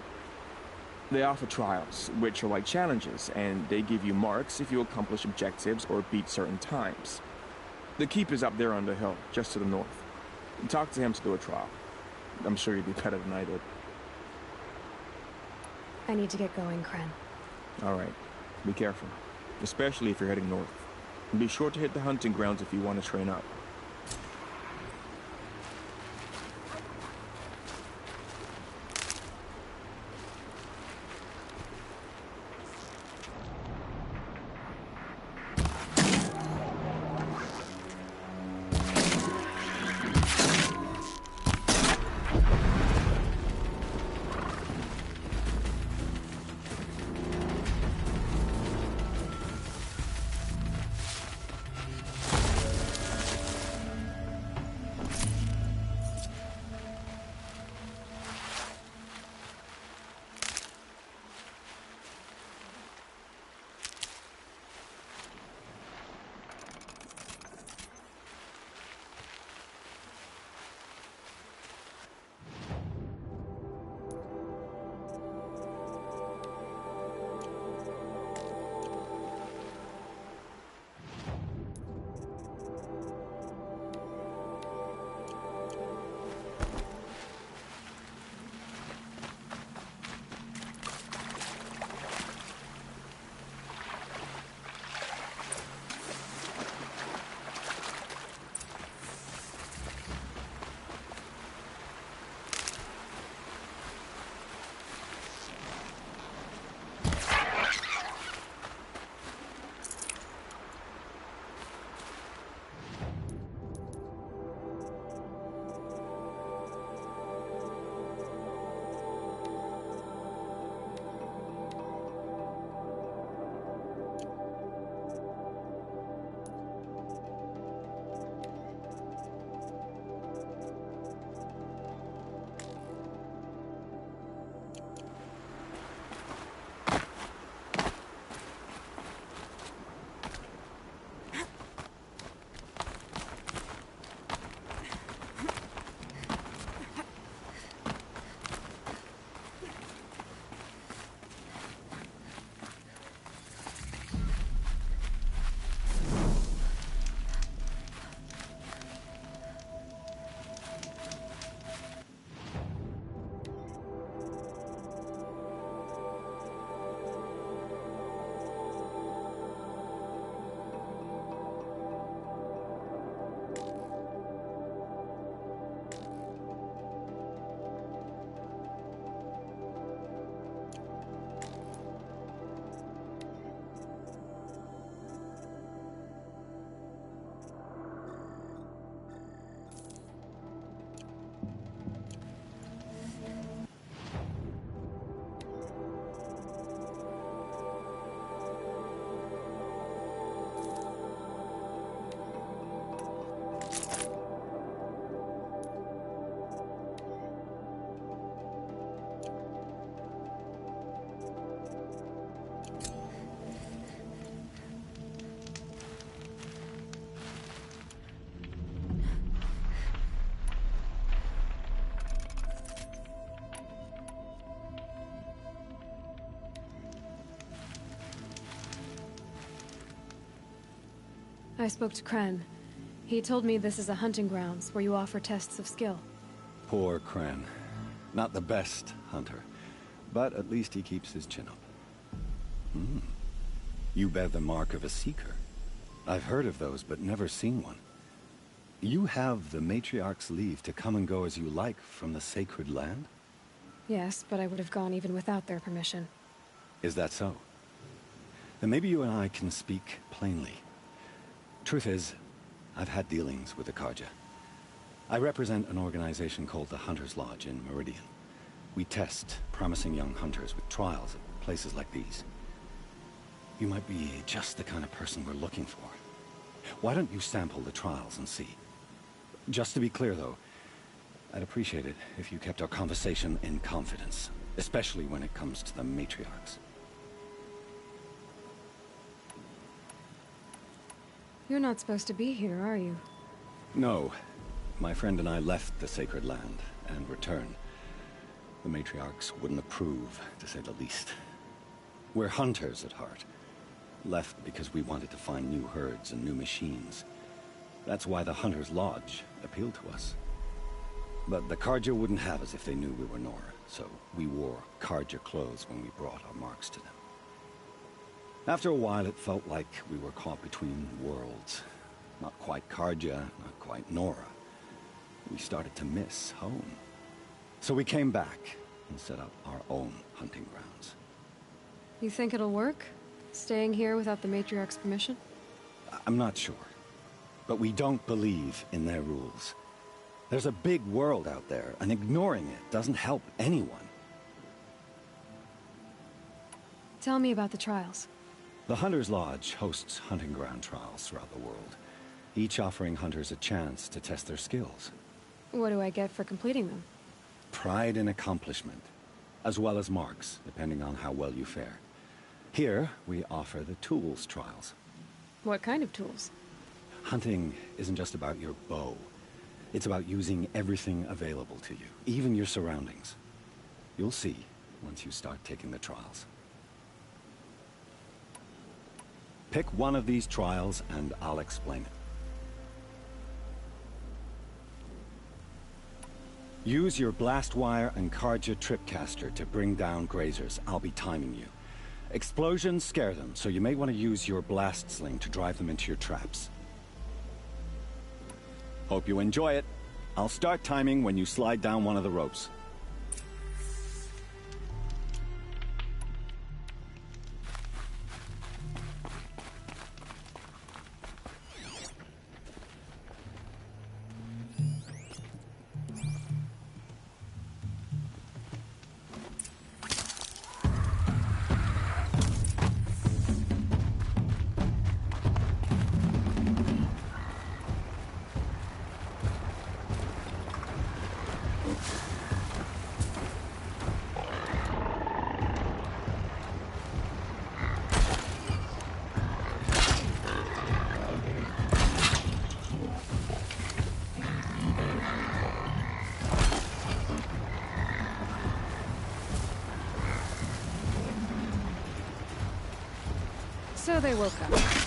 They offer trials, which are like challenges, and they give you marks if you accomplish objectives or beat certain times. The keep is up there on the hill, just to the north. Talk to him to do a trial. I'm sure you'd be better than I did. I need to get going, Kren. All right. Be careful, especially if you're heading north. And be sure to hit the hunting grounds if you want to train up. I spoke to Kren. He told me this is a hunting grounds where you offer tests of skill. Poor Kren. Not the best hunter, but at least he keeps his chin up. You bear the mark of a seeker. I've heard of those, but never seen one. You have the Matriarch's leave to come and go as you like from the sacred land? Yes, but I would have gone even without their permission. Is that so? Then maybe you and I can speak plainly. Truth is, I've had dealings with the Karja. I represent an organization called the Hunter's Lodge in Meridian. We test promising young hunters with trials at places like these. You might be just the kind of person we're looking for. Why don't you sample the trials and see? Just to be clear, though, I'd appreciate it if you kept our conversation in confidence, especially when it comes to the matriarchs. You're not supposed to be here, are you? No. My friend and I left the sacred land and returned. The matriarchs wouldn't approve, to say the least. We're hunters at heart. Left because we wanted to find new herds and new machines. That's why the Hunter's Lodge appealed to us. But the Carja wouldn't have us if they knew we were Nora, so we wore Carja clothes when we brought our marks to them. After a while, it felt like we were caught between worlds. Not quite Carja, not quite Nora. We started to miss home. So we came back and set up our own hunting grounds. You think it'll work? Staying here without the Matriarch's permission? I'm not sure. But we don't believe in their rules. There's a big world out there, and ignoring it doesn't help anyone. Tell me about the trials. The Hunter's Lodge hosts hunting ground trials throughout the world, each offering hunters a chance to test their skills. What do I get for completing them? Pride in accomplishment, as well as marks, depending on how well you fare. Here, we offer the tools trials. What kind of tools? Hunting isn't just about your bow. It's about using everything available to you, even your surroundings. You'll see once you start taking the trials. Pick one of these trials and I'll explain it. Use your blast wire and Carja tripcaster to bring down grazers. I'll be timing you. Explosions scare them, so you may want to use your blast sling to drive them into your traps. Hope you enjoy it. I'll start timing when you slide down one of the ropes. So they woke up.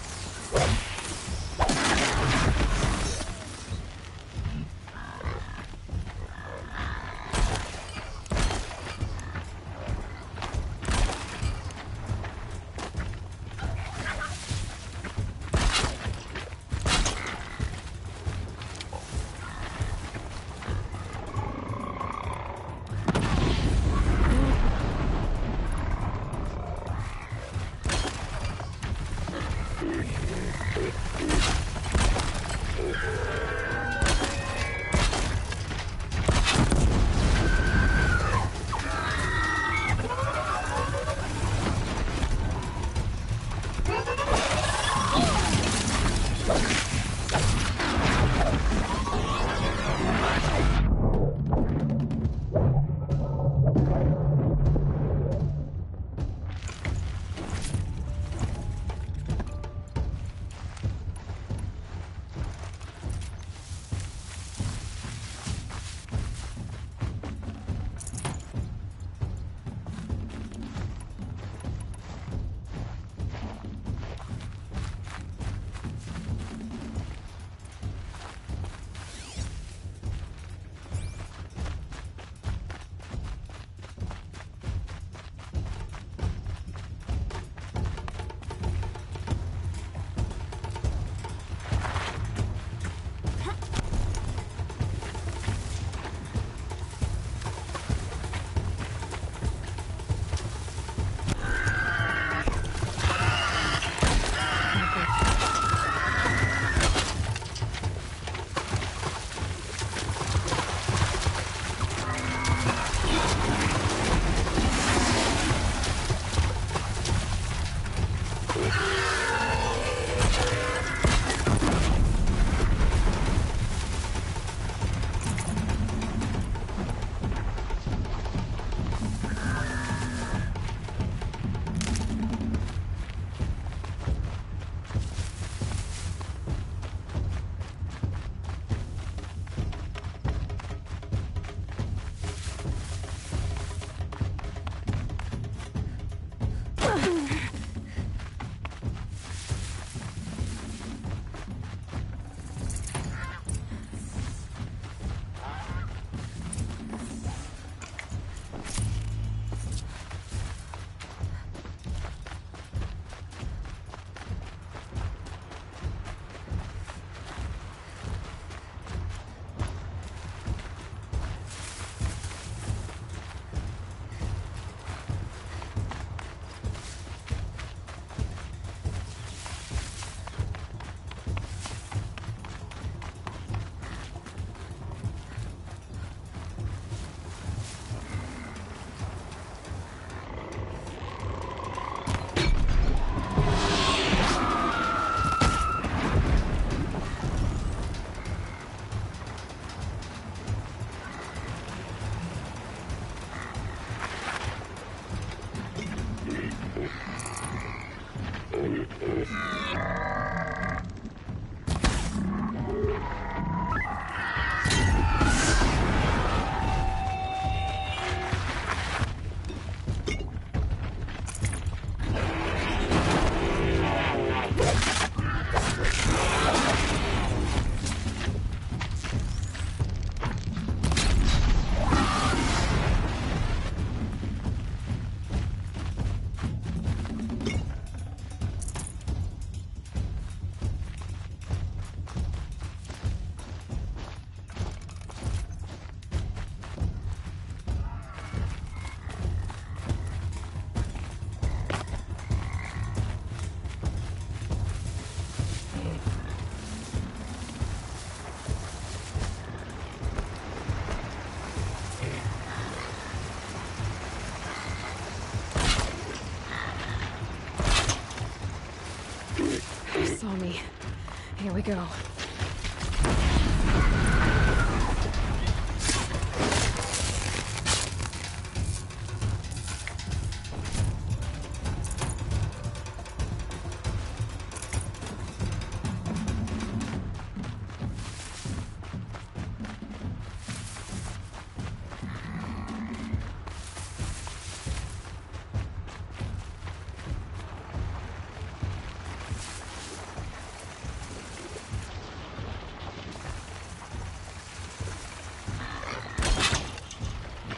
go.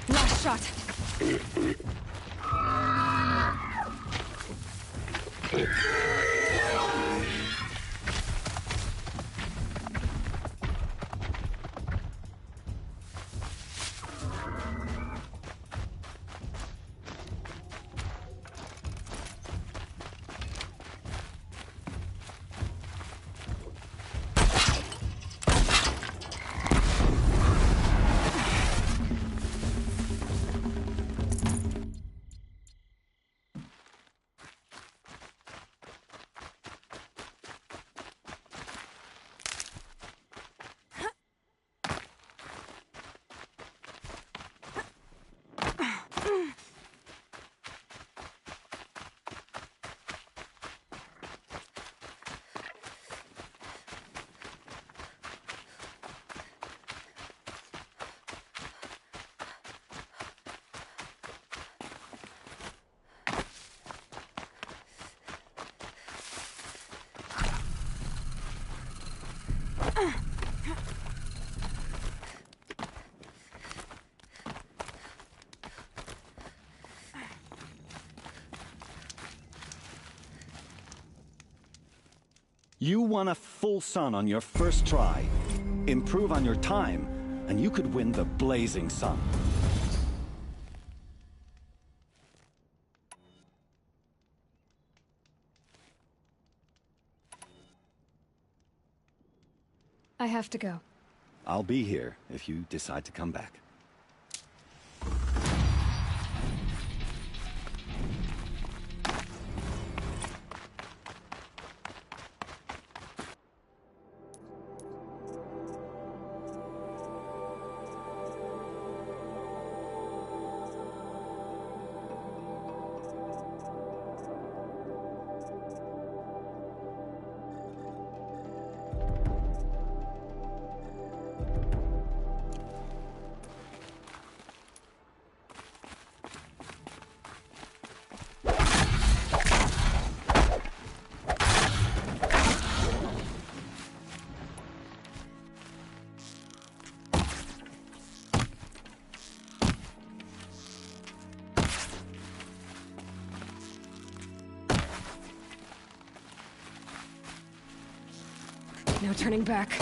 Last shot. You won a full sun on your first try. Improve on your time, and you could win the blazing sun. I have to go. I'll be here if you decide to come back. No turning back.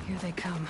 Here they come.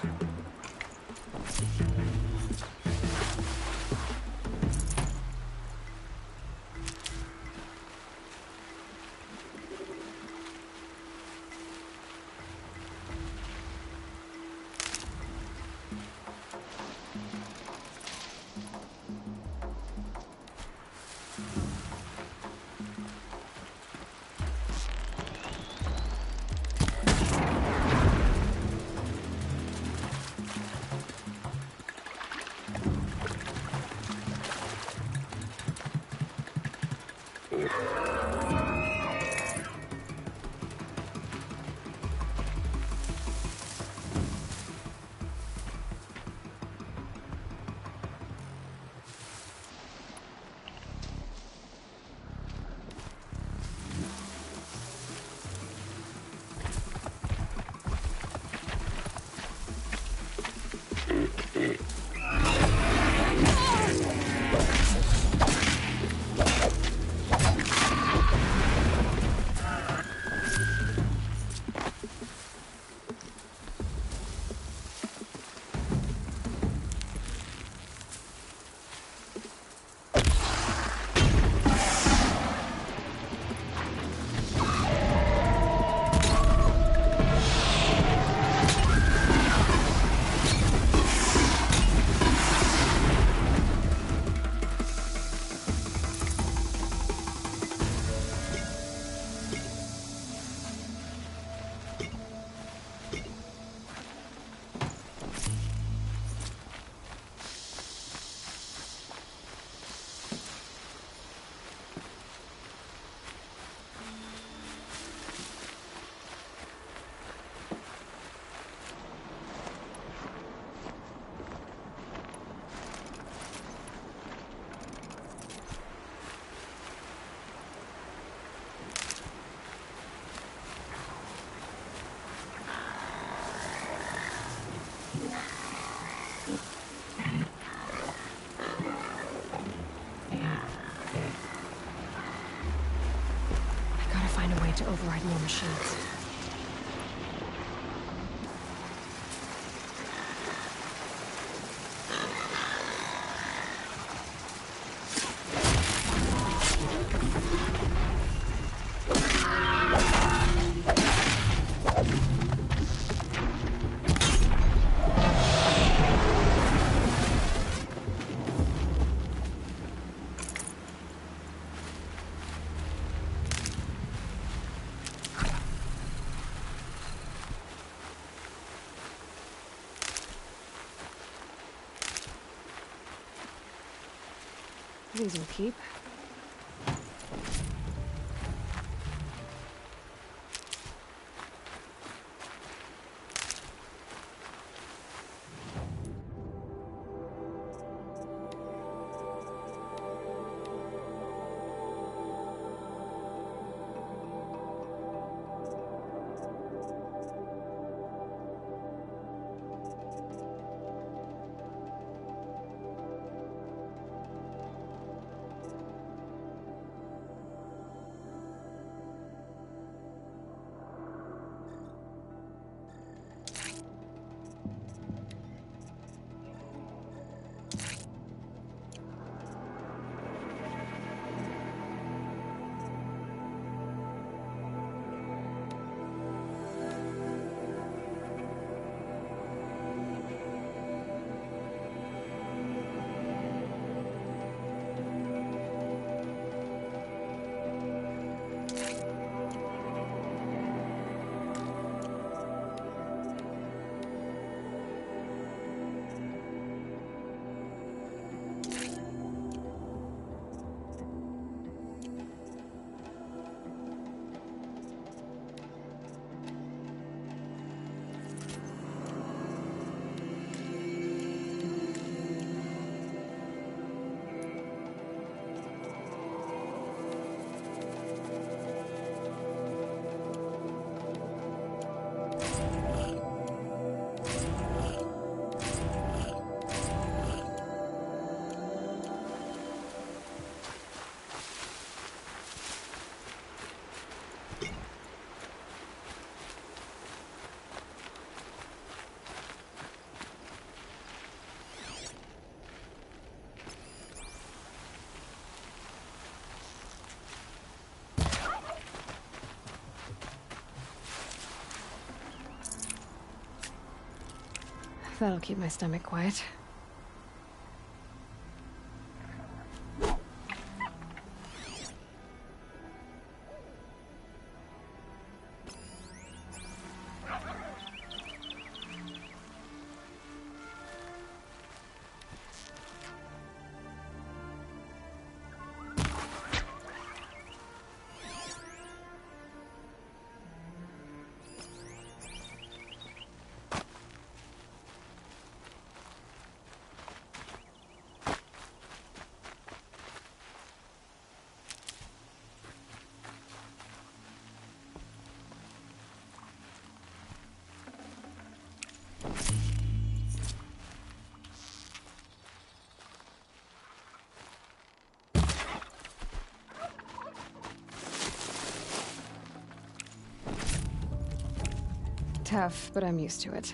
To override more machines. These will keep. That'll keep my stomach quiet. tough, but I'm used to it.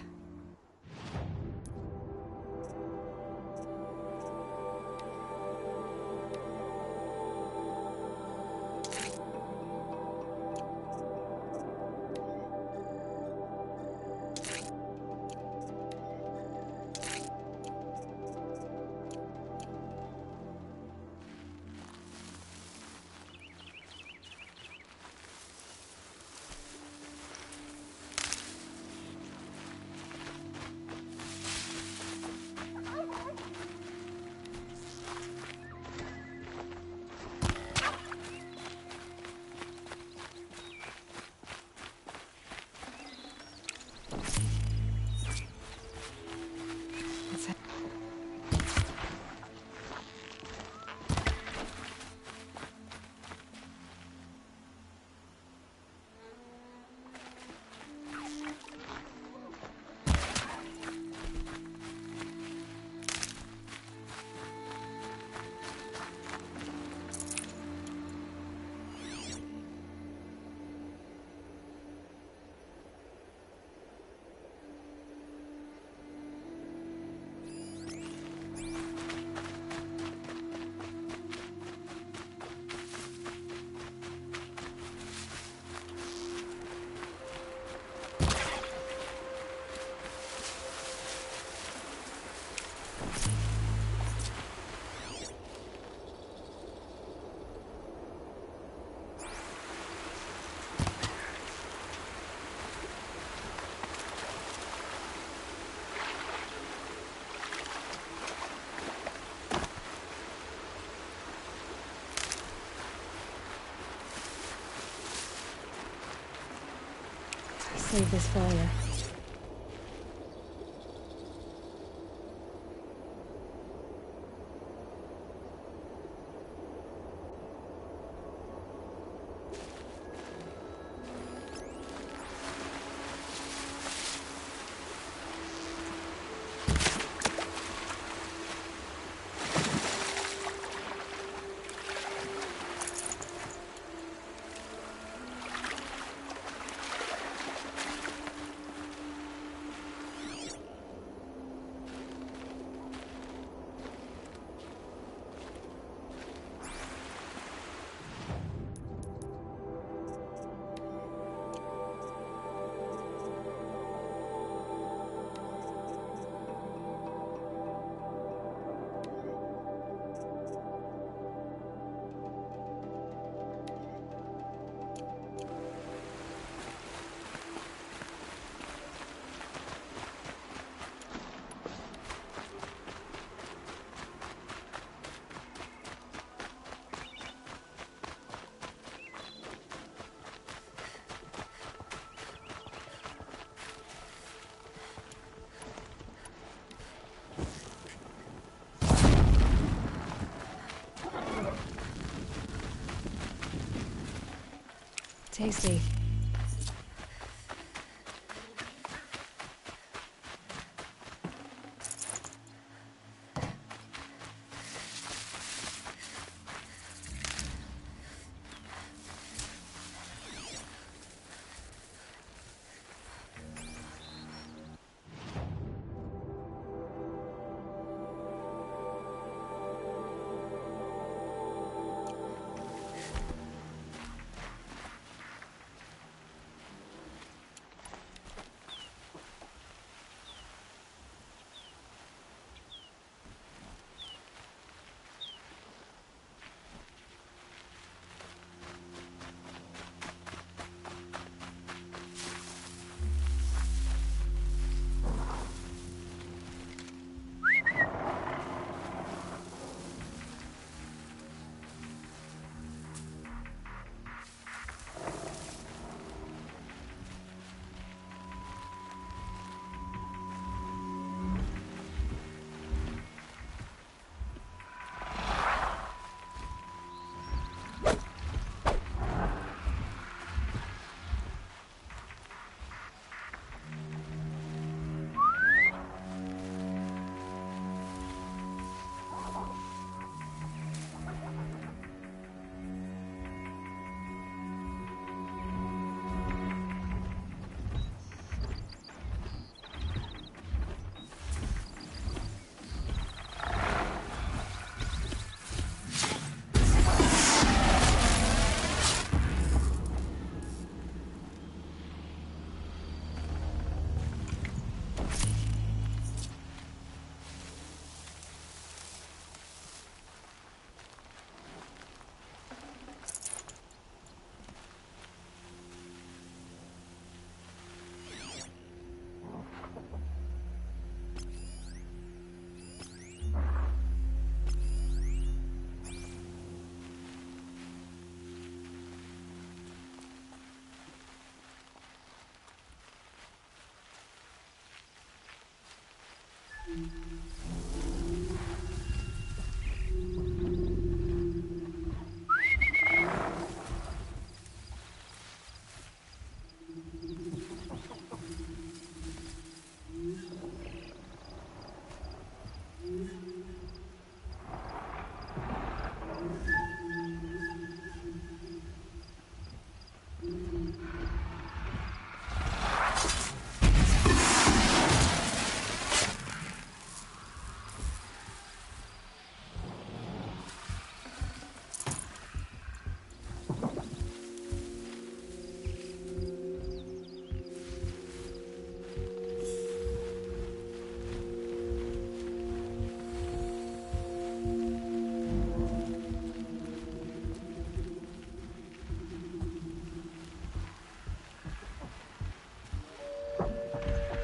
Save this for you. Tasty.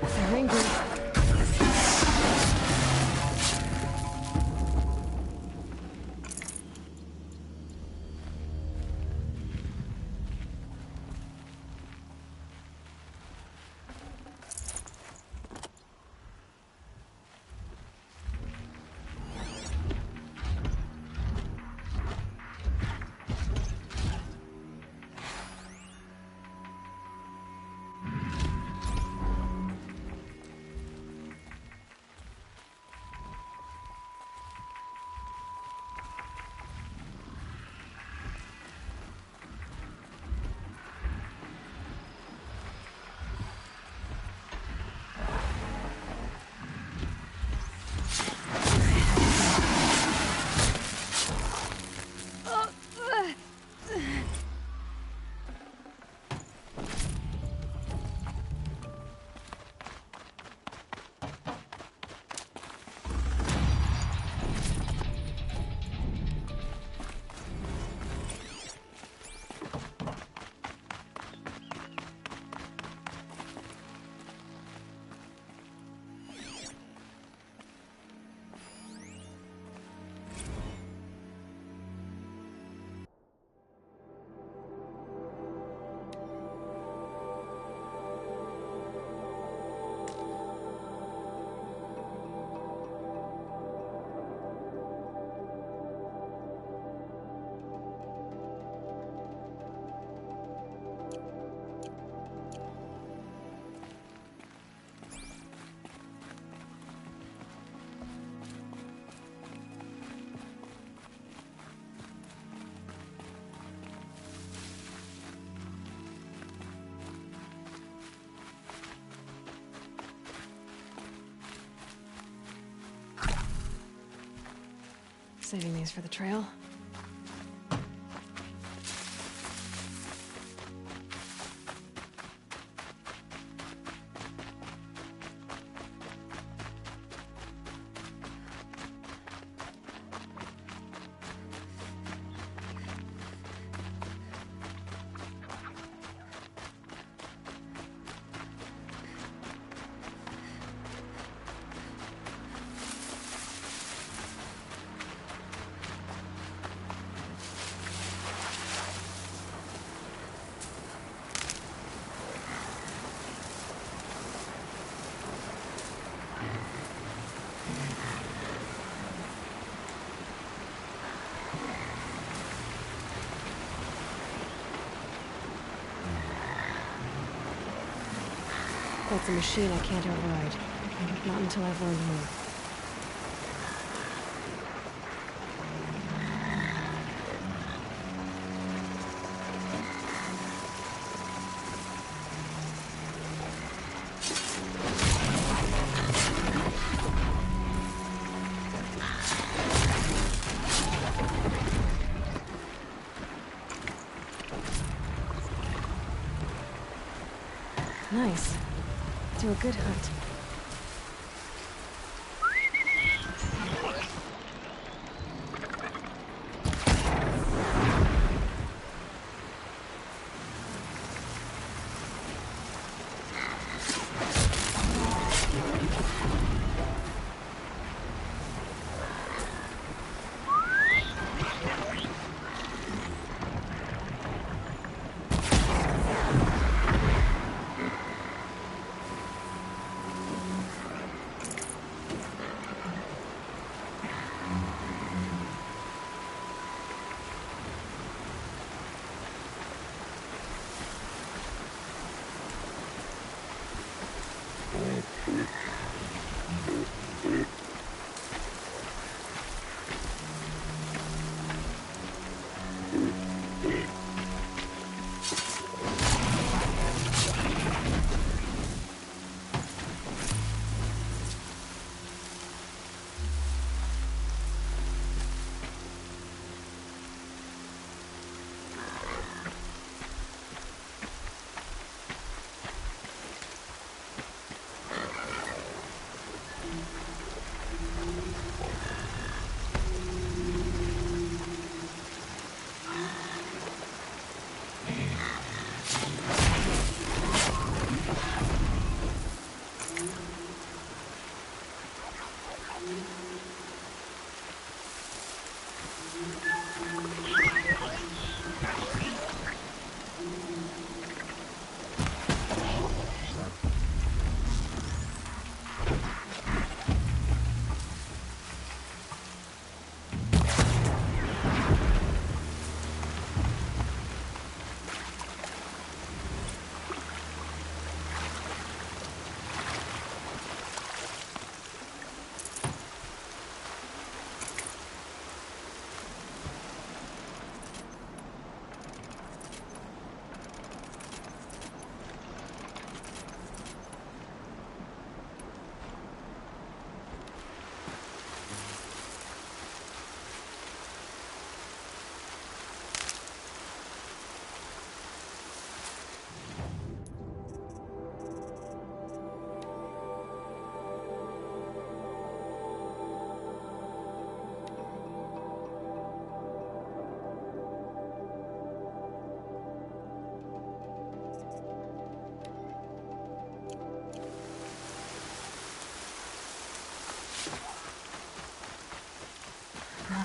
They're angry. Saving these for the trail. That's a machine I can't override. Not until I've learned more. Nice. Do a good hunt.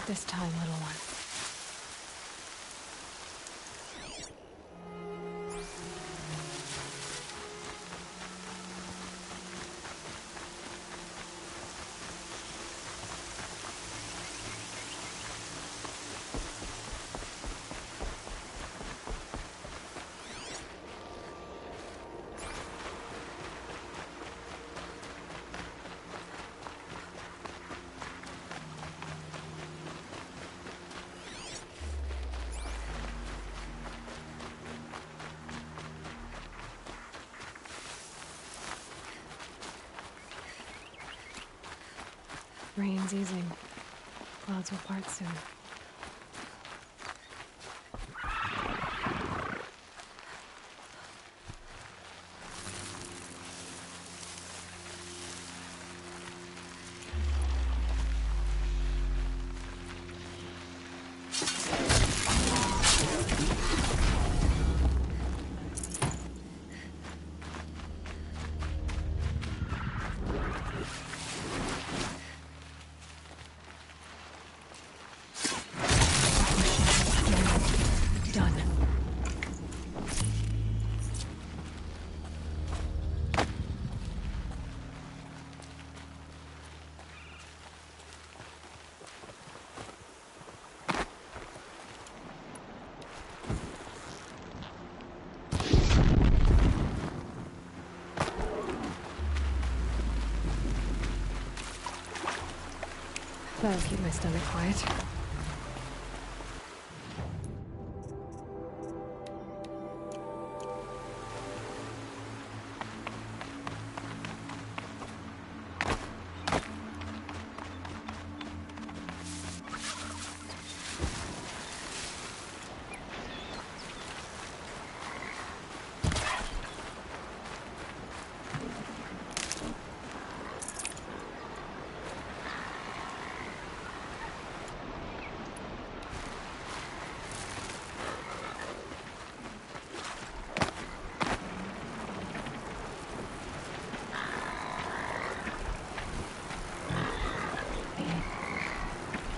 this time, little one. Rain's easing. Clouds will part soon. That'll keep my stomach quiet.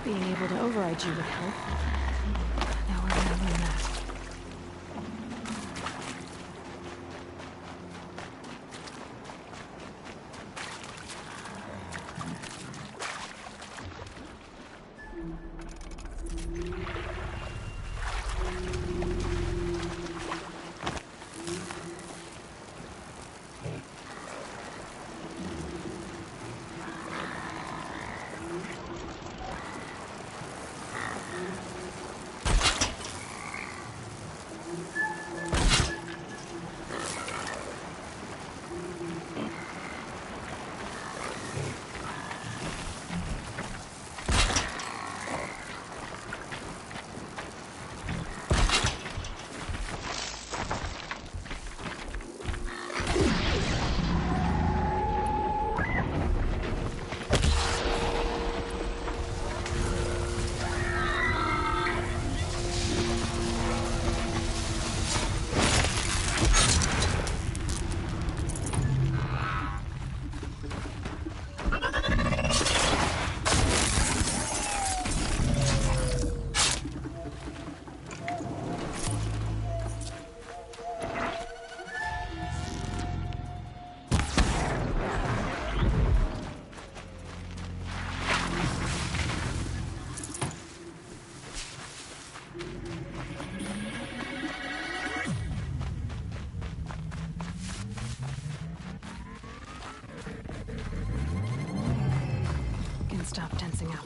Being able to override you would help. Now we're gonna learn that. Stop tensing up.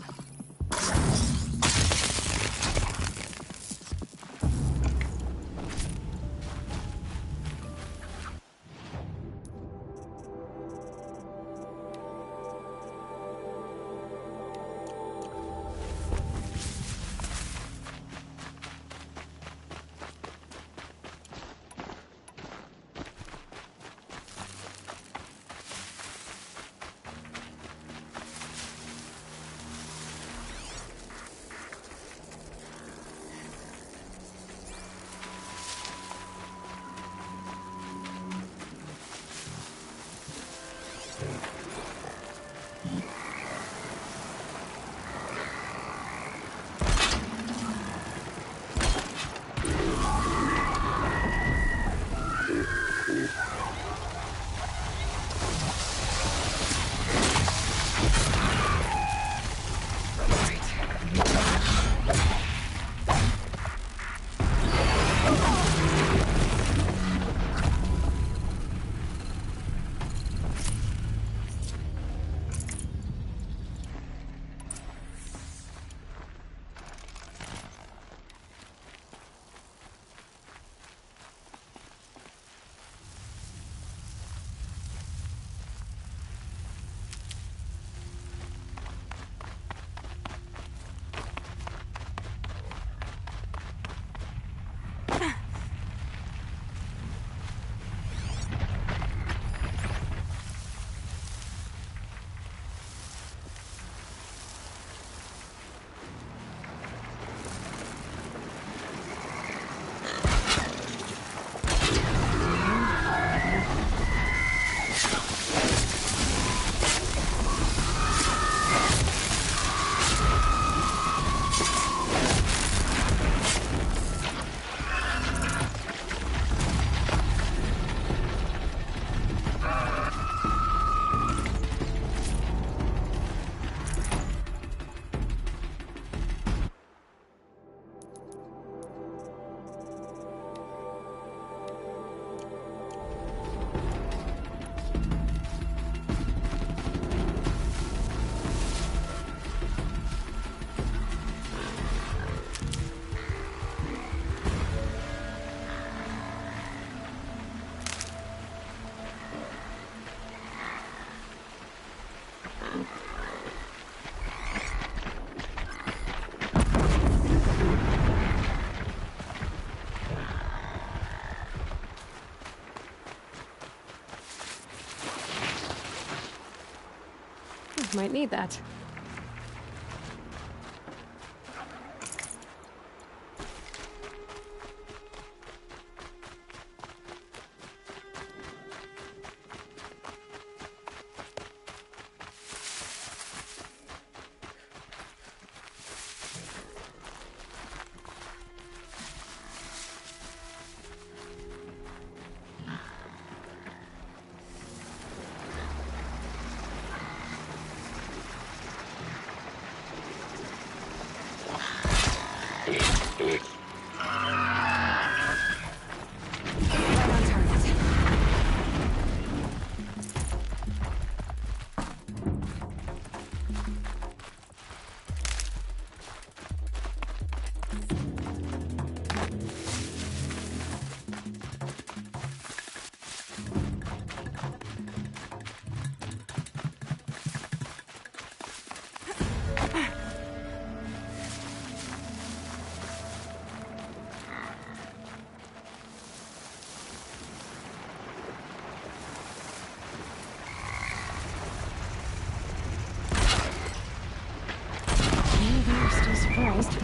might need that. Still surprised.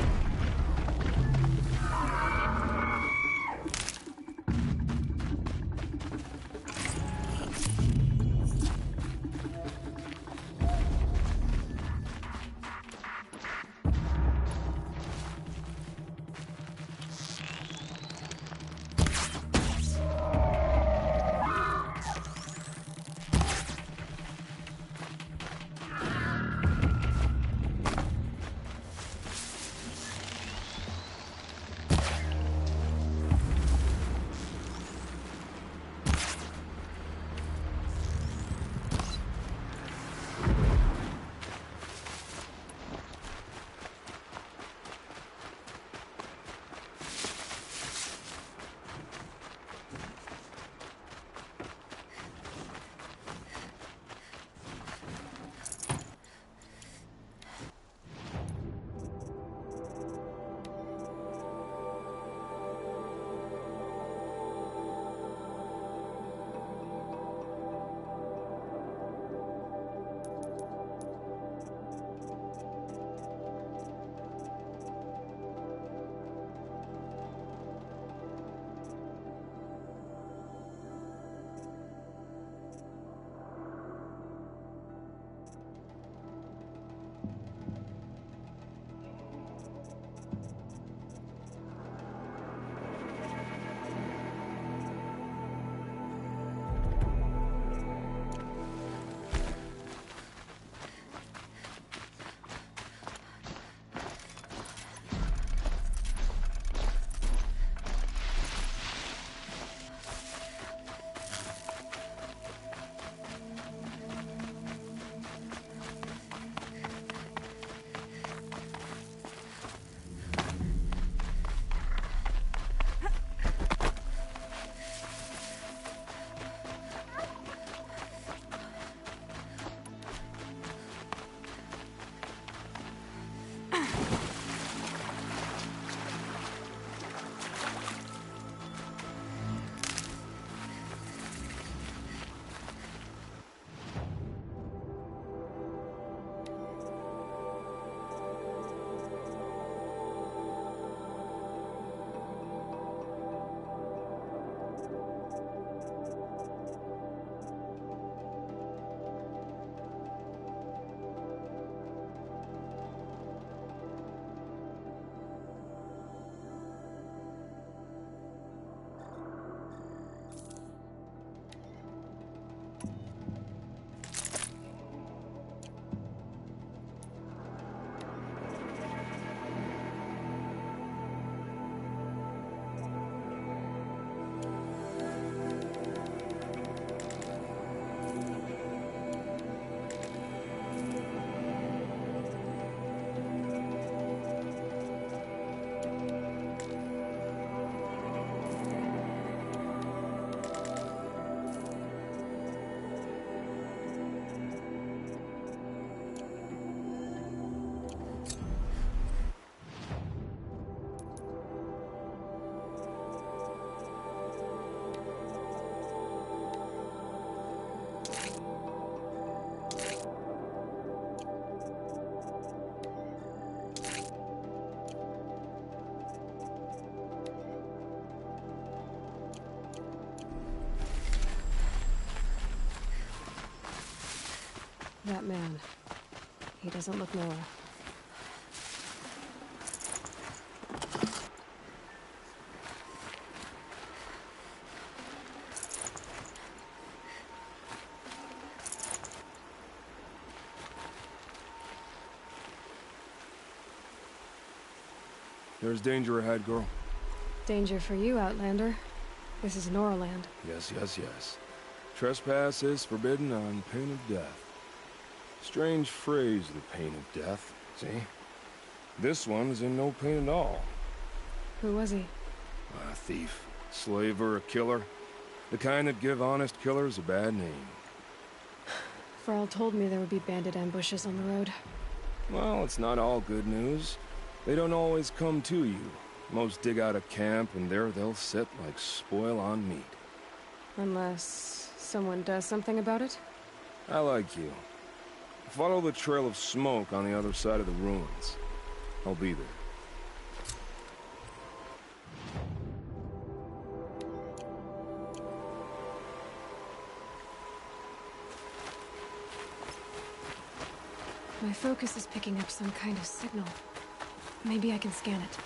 That man. He doesn't look Nora. There's danger ahead, girl. Danger for you, Outlander. This is Noraland. Yes, yes, yes. Trespass is forbidden on pain of death. Strange phrase, the pain of death, see? This one's in no pain at all. Who was he? A thief, slaver, a killer. The kind that give honest killers a bad name. Farrell told me there would be bandit ambushes on the road. Well, it's not all good news. They don't always come to you. Most dig out a camp, and there they'll sit like spoil on meat. Unless someone does something about it? I like you. Follow the trail of smoke on the other side of the ruins. I'll be there. My focus is picking up some kind of signal. Maybe I can scan it.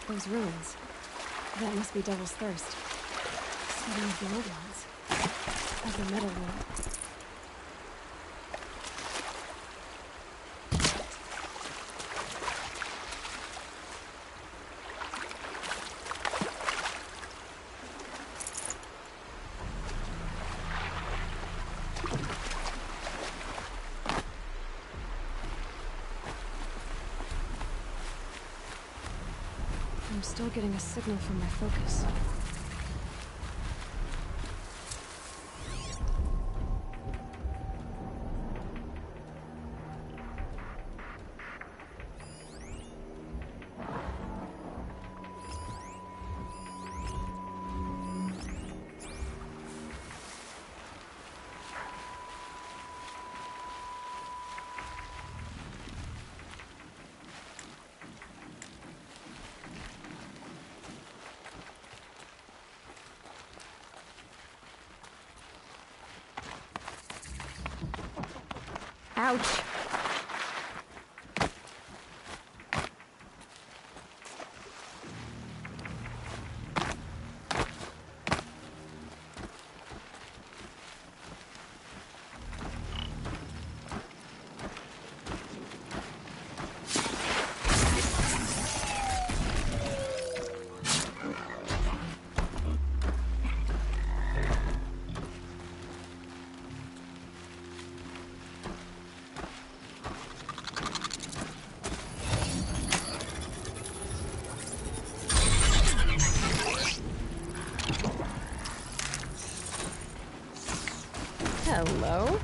Those ruins. That must be Devil's Thirst. Setting of the old ones. Of the metal room. I'm still getting a signal from my focus. Ouch! Hello?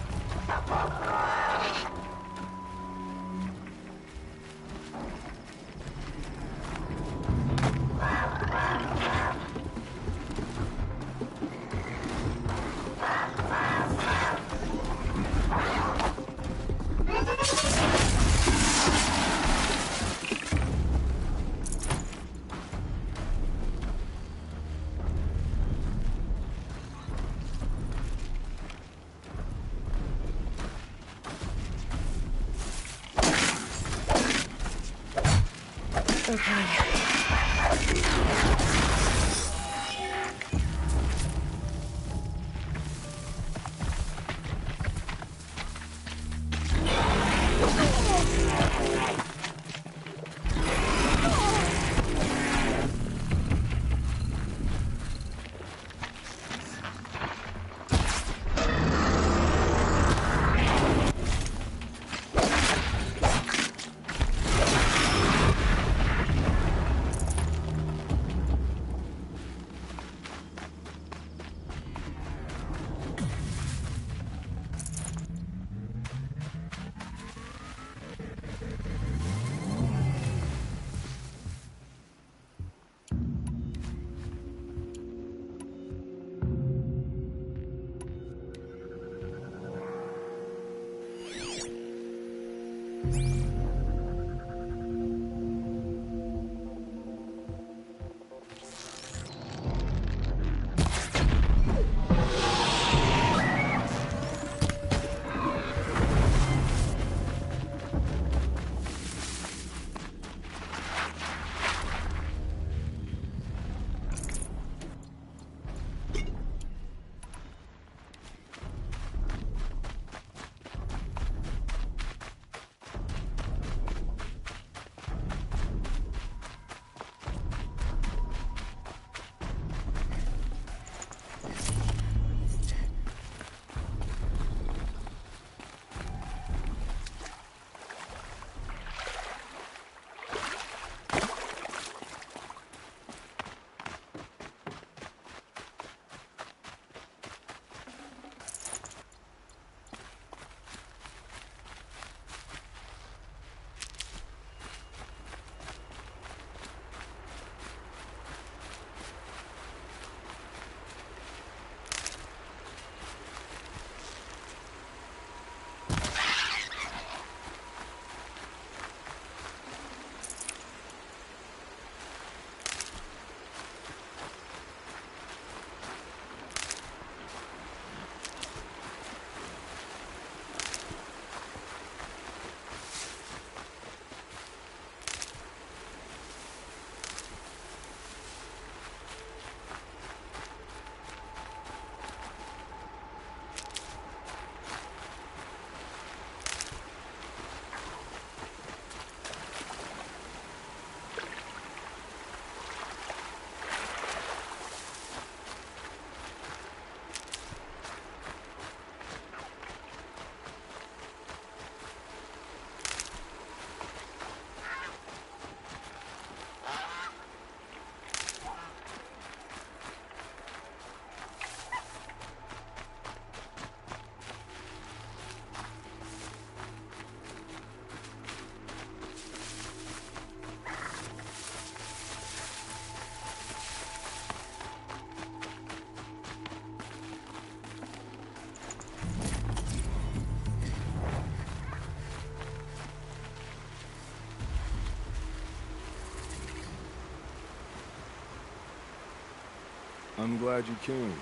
I'm glad you came.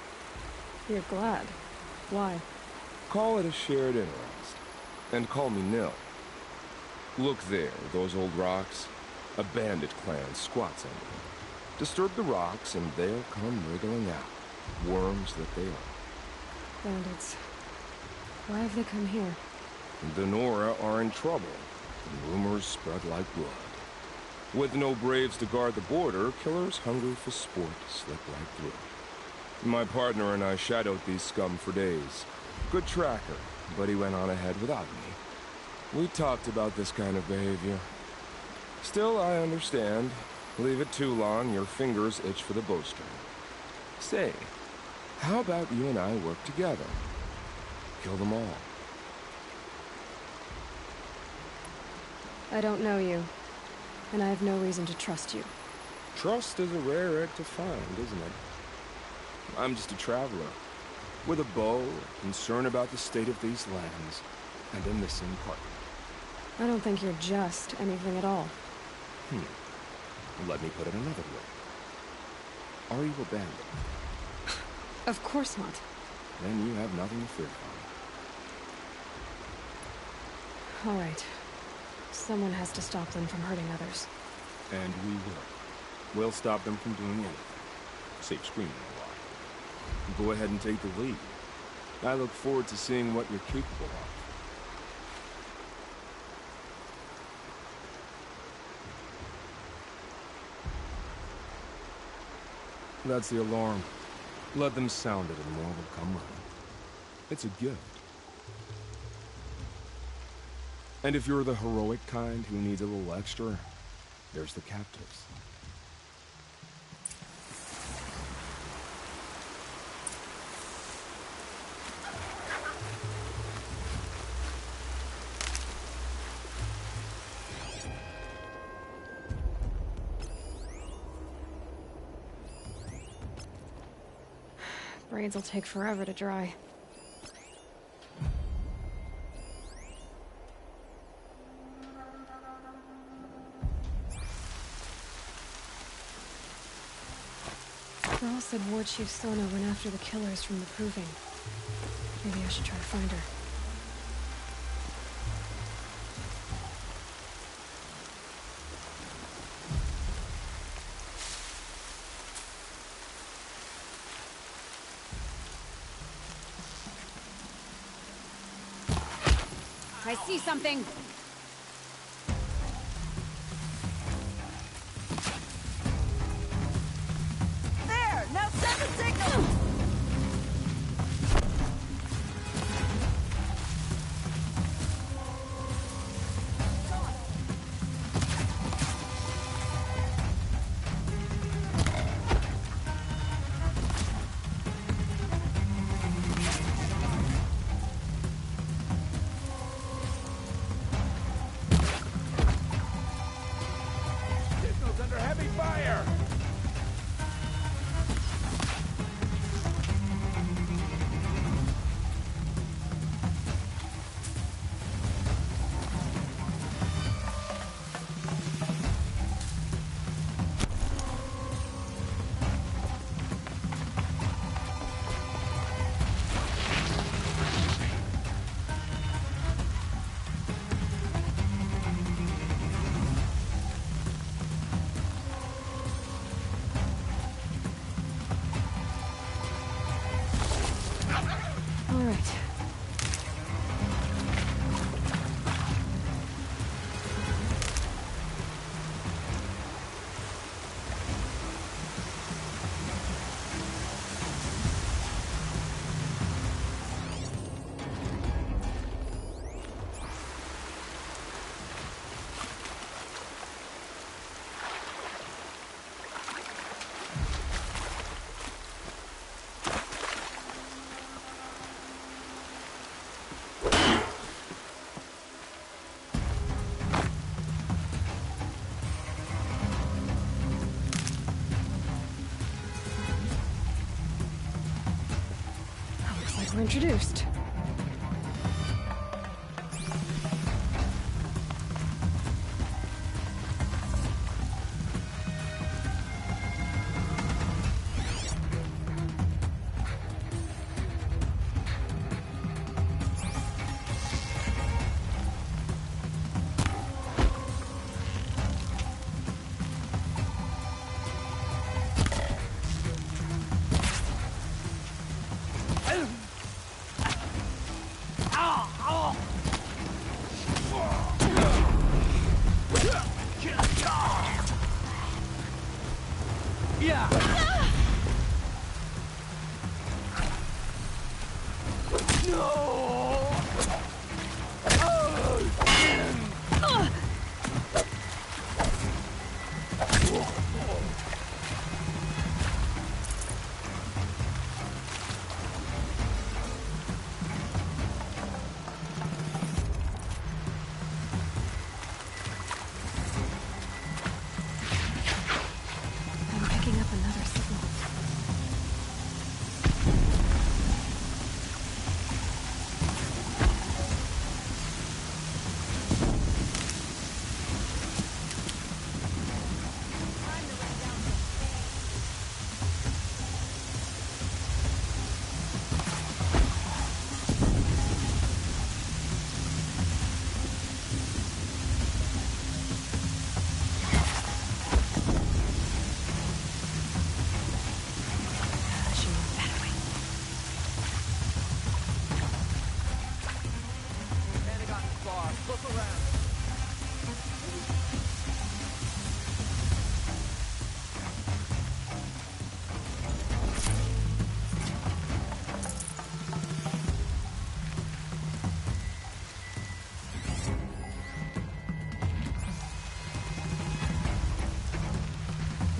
You're glad. Why? Call it a shared interest. And call me Nil. Look there, those old rocks. A bandit clan squats under them. Disturb the rocks and they'll come wriggling out. Worms that they are. Bandits. Why have they come here? The Nora are in trouble. And rumors spread like blood. With no braves to guard the border, killers hungry for sport slip right through. My partner and I shadowed these scum for days. Good tracker, but he went on ahead without me. We talked about this kind of behavior. Still, I understand. Leave it too long, your fingers itch for the bowstring. Say, how about you and I work together? Kill them all. I don't know you, and I have no reason to trust you. Trust is a rare egg to find, isn't it? I'm just a traveler, with a bow, concern about the state of these lands, and a missing partner. I don't think you're just anything at all. Let me put it another way. Are you a bandit? Of course not. Then you have nothing to fear from. All right. Someone has to stop them from hurting others. And we will. We'll stop them from doing anything. Save screaming a lot. Go ahead and take the lead. I look forward to seeing what you're capable of. That's the alarm. Let them sound it and more will come running. It's a gift. And if you're the heroic kind who needs a little extra, there's the captives. Braids will take forever to dry. Girl said War Chief Sona went after the killers from the Proving. Maybe I should try to find her. I see something! There! Now send the signal! Under heavy fire! All right. Looks like we're introduced. I'm picking up another signal.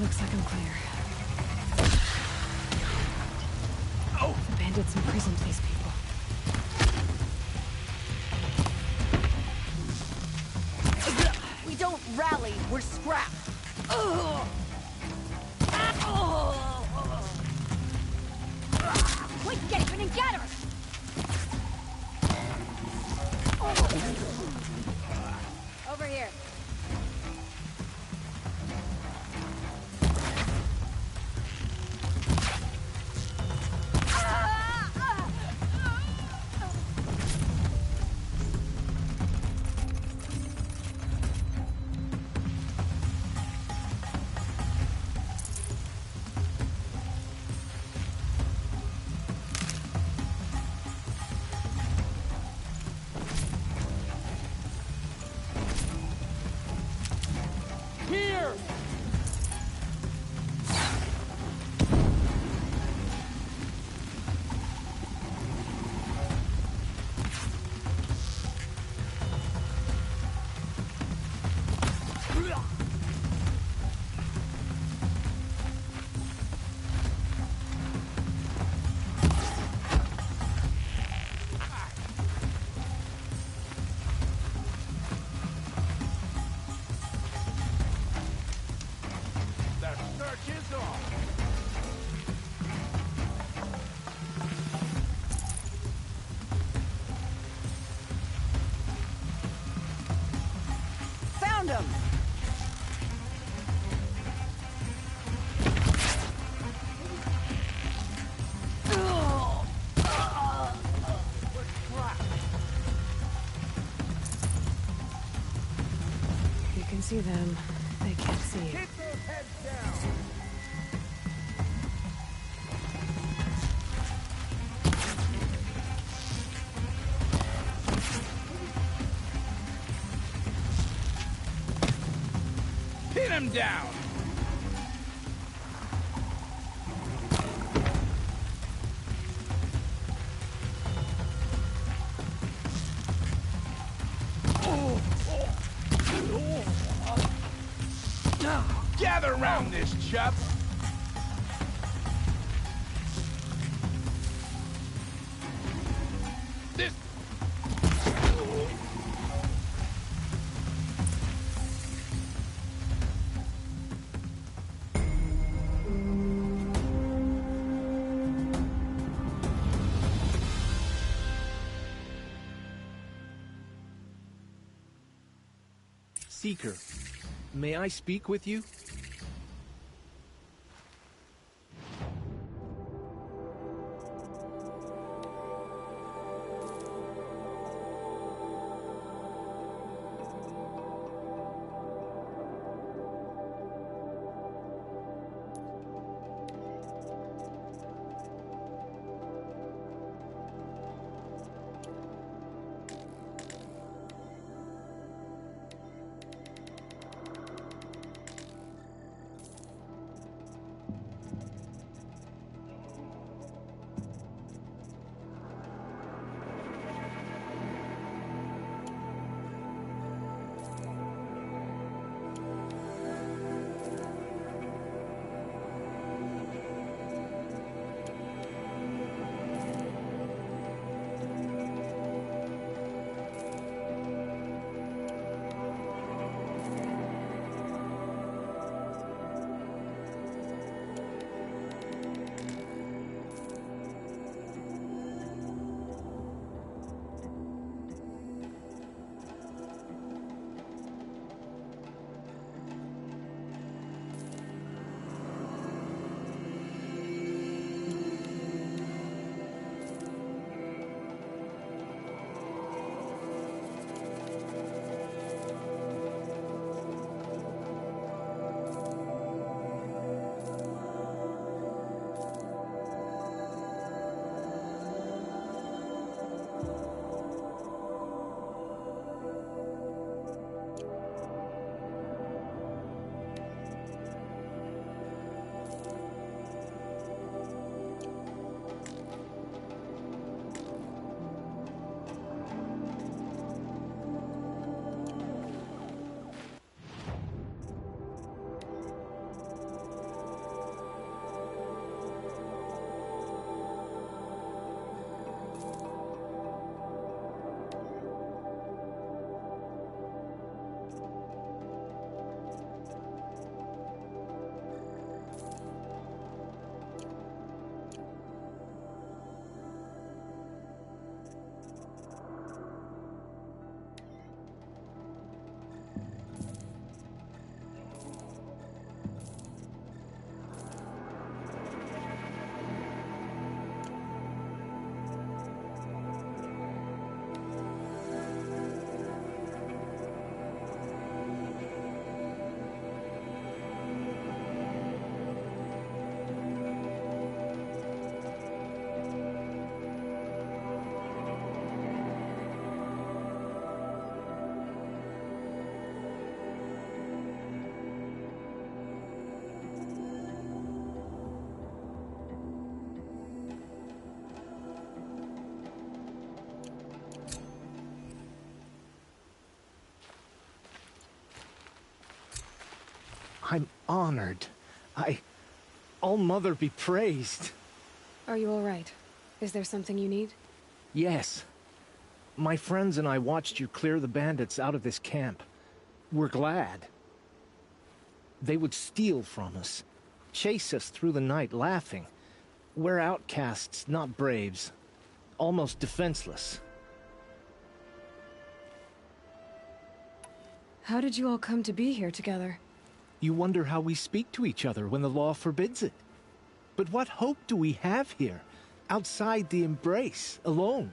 Looks like I'm clear. Oh! The bandits imprisoned these people. We don't rally, we're scrapped. Quick, get even and get her! Over here. Here! The search is on. Found him! You can see them. They can't see you. Keep those heads down. Pin him down. Gather round this, chap. This. Seeker, may I speak with you? honored. All Mother be praised. Are you all right? Is there something you need? Yes. My friends and I watched you clear the bandits out of this camp. We're glad. They would steal from us, chase us through the night laughing. We're outcasts, not braves. Almost defenseless. How did you all come to be here together? You wonder how we speak to each other when the law forbids it. But what hope do we have here, outside the embrace, alone?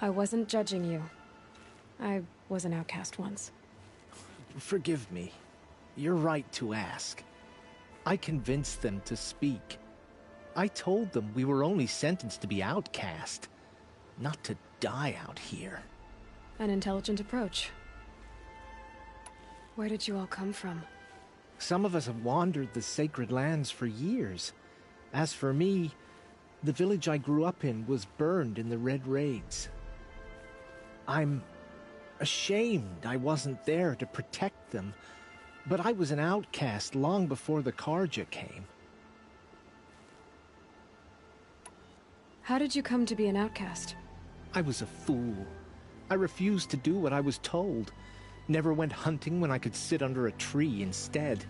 I wasn't judging you. I was an outcast once. Forgive me. You're right to ask. I convinced them to speak. I told them we were only sentenced to be outcast, not to die out here. An intelligent approach. Where did you all come from? Some of us have wandered the sacred lands for years. As for me, the village I grew up in was burned in the Red Raids. I'm ashamed I wasn't there to protect them, but I was an outcast long before the Carja came. How did you come to be an outcast? I was a fool. I refused to do what I was told. Never went hunting when I could sit under a tree instead.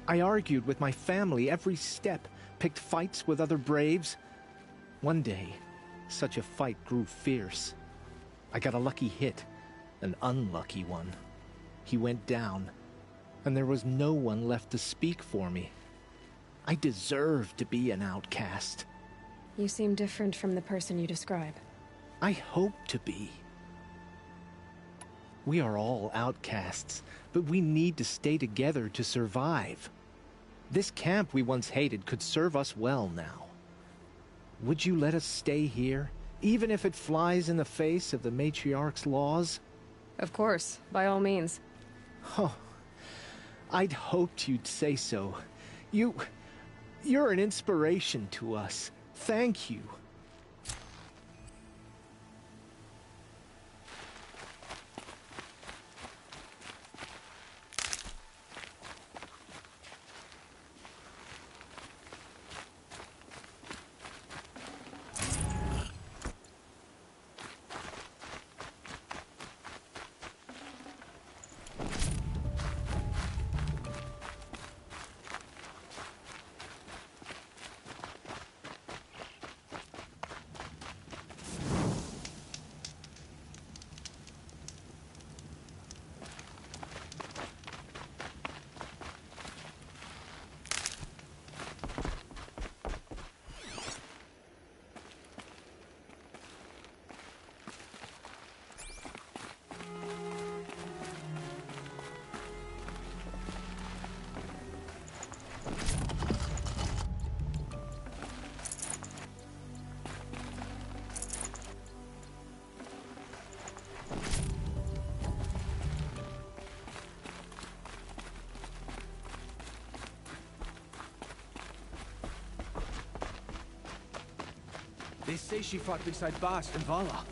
I argued with my family every step, picked fights with other braves. One day, such a fight grew fierce. I got a lucky hit, an unlucky one. He went down, and there was no one left to speak for me. I deserved to be an outcast. You seem different from the person you describe. I hope to be. We are all outcasts, but we need to stay together to survive. This camp we once hated could serve us well now. Would you let us stay here, even if it flies in the face of the matriarch's laws? Of course, by all means. Oh, I'd hoped you'd say so. You're an inspiration to us. Thank you. They say she fought beside Bast and Vala.